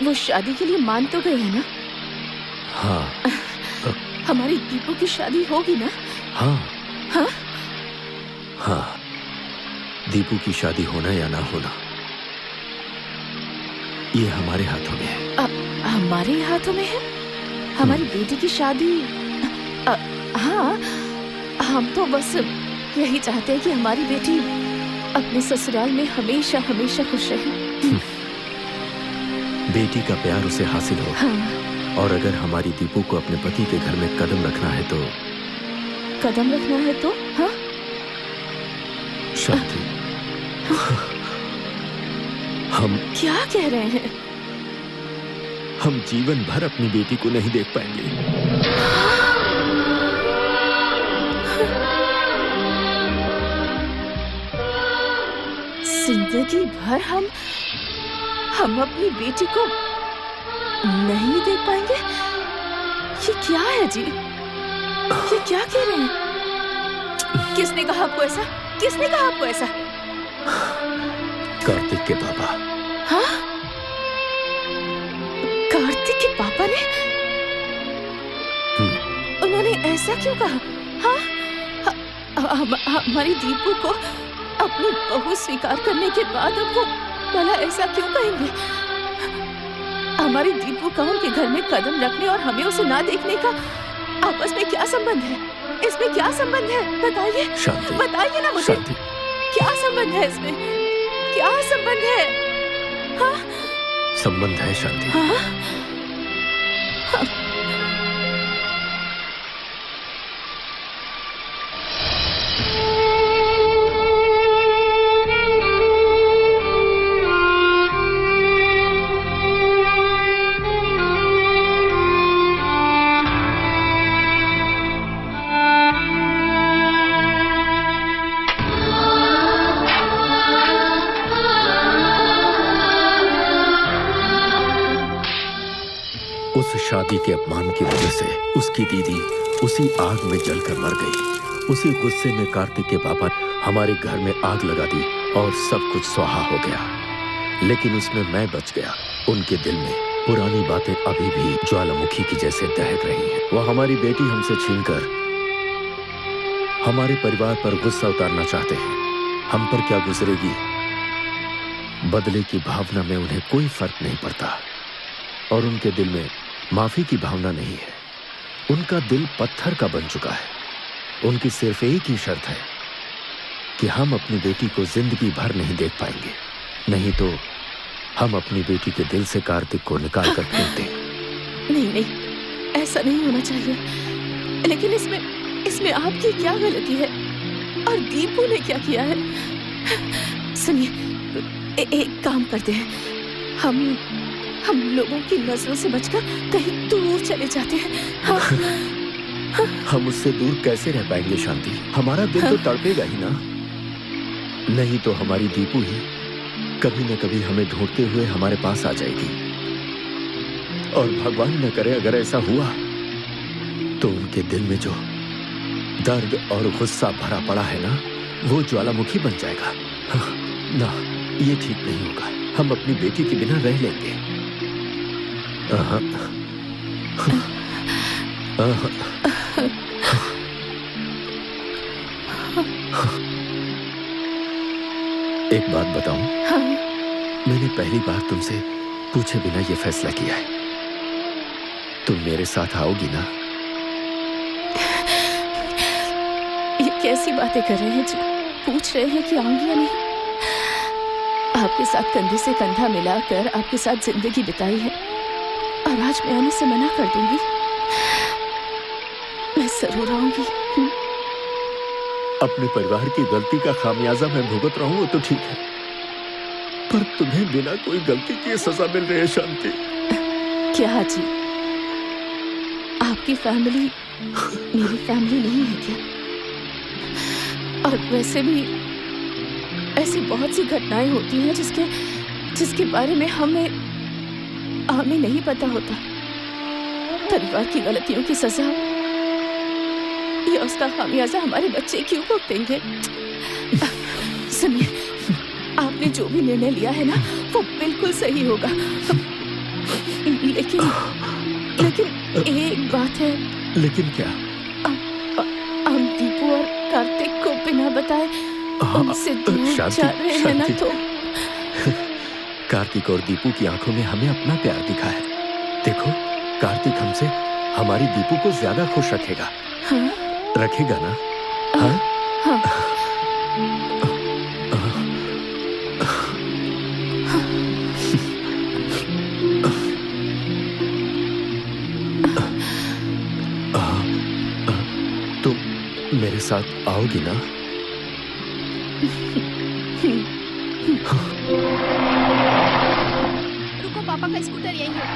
वो शादी के लिए मान तो गए हैं ना? हाँ। हमारी दीपू की शादी होगी ना? हाँ। हाँ? हाँ, दीपू की शादी होना या ना होना ये हमारे हाथों में है। हमारे हाथों में है? हमारी बेटी की शादी? हाँ, हम तो बस यही चाहते हैं कि हमारी बेटी अपने ससुराल में हमेशा हमेशा खुश रहे। बेटी का प्यार उसे हासिल हो। हाँ। और अगर हमारी दीपू को अपने पति के घर में कदम रखना है तो हाँ? शांति, हम क्या कह रहे हैं? हम जीवन भर अपनी बेटी को नहीं देख पाएंगे। जिंदगी भर हम अपनी बेटी को नहीं देख पाएंगे? ये क्या है जी? ये क्या कह रहे हैं? किसने कहा आपको ऐसा? किसने कहा आपको ऐसा? कार्तिक के पापा। हाँ? कार्तिक के पापा ने? उन्होंने ऐसा क्यों कहा? हाँ? हमारी दीपू को अपनी बहू स्वीकार करने के बाद अब वो भला ऐसा क्यों कहेंगे? हमारी दीपू का उनके घर में कदम रखने और हमें उसे ना देखने का आपस में क्या संबंध है? इसमें क्या संबंध है? बताइए, बताइए ना मुझे। क्या संबंध है इसमें? क्या संबंध है? हाँ? संबंध है शांति। हाँ? हाँ? उस शादी के अपमान की वजह से उसकी दीदी उसी आग में जलकर मर गई। उसी गुस्से में कार्तिक के पापा हमारे घर में आग लगा दी और सब कुछ स्वाहा हो गया। लेकिन उसमें मैं बच गया। उनके दिल में पुरानी बातें अभी भी ज्वालामुखी की जैसे दहक रही हैं। वो हमारी बेटी हमसे छीनकर हमारे परिवार पर गुस्सा उतारना चाहते हैं। हम पर क्या गुजरेगी, बदले की भावना में उन्हें कोई फर्क नहीं पड़ता और उनके दिल में माफी की भावना नहीं है। उनका दिल पत्थर का बन चुका है। उनकी सिर्फ एक ही शर्त है कि हम अपनी बेटी को जिंदगी भर नहीं देख पाएंगे, नहीं तो हम अपनी बेटी के दिल से कार्तिक को निकाल कर फेंक दें। नहीं, ऐसा नहीं होना चाहिए। लेकिन इसमें आपकी क्या गलती है और दीपू ने क्या किया है? सुनिए, एक काम करते हैं, हम लोगों की नजरों से बचकर कहीं दूर चले जाते हैं। हाँ? हम उससे दूर कैसे रह पाएंगे शांति? हमारा दिल तो तड़पेगा ही ना। नहीं तो हमारी दीपू ही कभी न कभी हमें ढूंढते हुए हमारे पास आ जाएगी। और भगवान न करे अगर ऐसा हुआ तो उनके दिल में जो दर्द और गुस्सा भरा पड़ा है ना, वो ज्वालामुखी बन जाएगा। ना, ये ठीक नहीं होगा। हम अपनी बेटी के बिना रह लेंगे। एक बात बताऊं? हाँ? मैंने पहली बार तुमसे पूछे बिना ये फैसला किया है। तुम मेरे साथ आओगी ना? ये कैसी बातें कर रहे हैं जी? पूछ रहे हैं कि आऊंगी या नहीं? आपके साथ कंधे से कंधा मिलाकर आपके साथ जिंदगी बिताई है और आज मैं आने से मना कर दूंगी? मैं जरूर आऊंगी। अपने परिवार की गलती का खामियाजा मैं भुगत रहा हूं, वो तो ठीक है, पर तुम्हें बिना कोई गलती की सजा मिल रही है शांति। क्या जी? आपकी फैमिली मेरी फैमिली नहीं है क्या? और वैसे भी ऐसी बहुत सी घटनाएं होती हैं जिसके बारे में हमें नहीं पता होता। परिवार की गलतियों की सजा या उसका खामियाजा हमारे बच्चे क्यों भुगतेंगे? सुनिए, आपने जो भी निर्णय लिया है ना, वो बिल्कुल सही होगा। लेकिन एक बात है। लेकिन क्या? हम दीपू और कार्तिक को बिना बताए उनसे दूर जा रहे हैं ना, तो कार्तिक और दीपू की आंखों में हमें अपना प्यार दिखा है। देखो, कार्तिक हमसे हमारी दीपू को ज्यादा खुश रखेगा। हाँ? रखेगा ना? हाँ? हाँ। तुम मेरे साथ आओगी ना? रुको, पापा का स्कूटर यहीं है।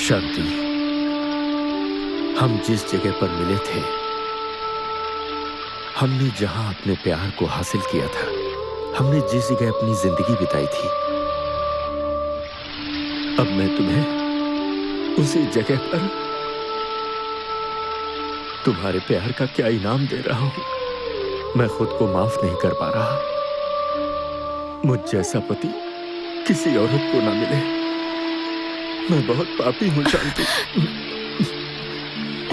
शांति, हम जिस जगह पर मिले थे, हमने जहां अपने प्यार को हासिल किया था, हमने जिस जगह अपनी जिंदगी बिताई थी, अब मैं तुम्हें उसी जगह पर तुम्हारे प्यार का क्या इनाम दे रहा हूं। मैं खुद को माफ नहीं कर पा रहा। मुझ जैसा पति किसी औरत को ना मिले। मैं बहुत पापी हूँ शांति।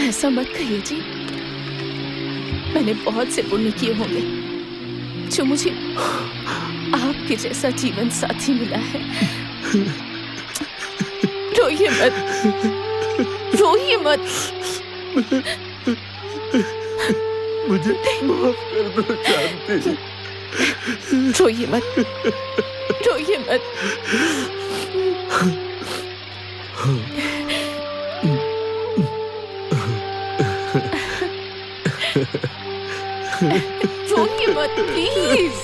ऐसा मत कहिए जी। मैंने बहुत से पुण्य किए होंगे जो मुझे आपके जैसा जीवन साथी मिला है। रोइए मत, रोइए मत। मुझे माफ कर दो शांति। रोइए मत, रोइए मत। रोइए मत प्लीज।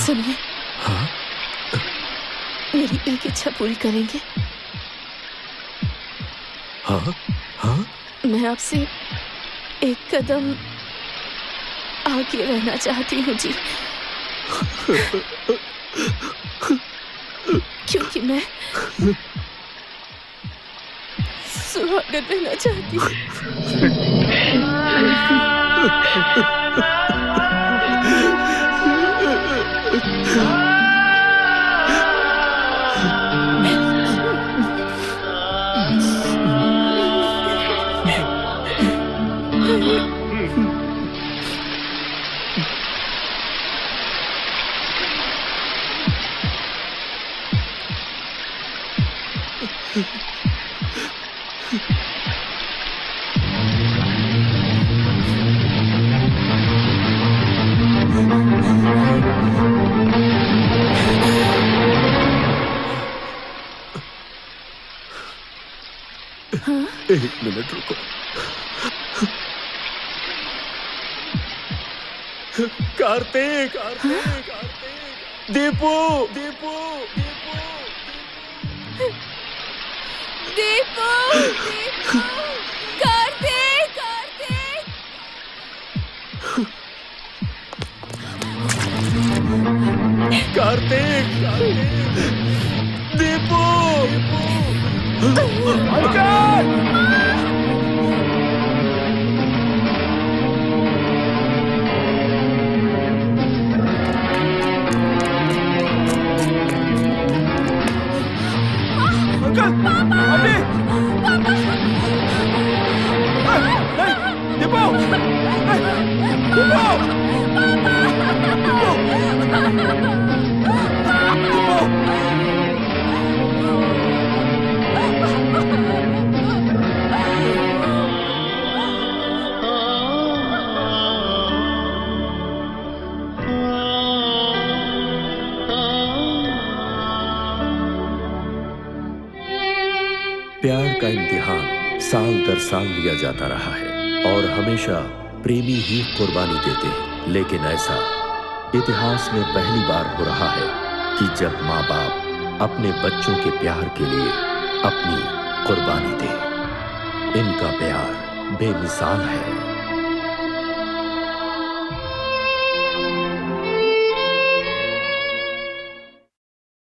सुनिए, मेरी एक इच्छा पूरी करेंगे? हाँ हाँ। मैं आपसे एक कदम आगे रहना चाहती हूँ जी। क्योंकि मैं सुहागन रहना चाहती हूँ। एक मिनट रुको। कार्तिक, दीपू, दीपू, दीपू, कार्तिक, कार्तिक, दीपू, प्यार का इम्तिहान साल दर साल लिया जाता रहा है और हमेशा प्रेमी ही कुर्बानी देते हैं, लेकिन ऐसा इतिहास में पहली बार हो रहा है कि जब माँ बाप अपने बच्चों के प्यार के लिए अपनी कुर्बानी दे। इनका प्यार बेमिसाल है।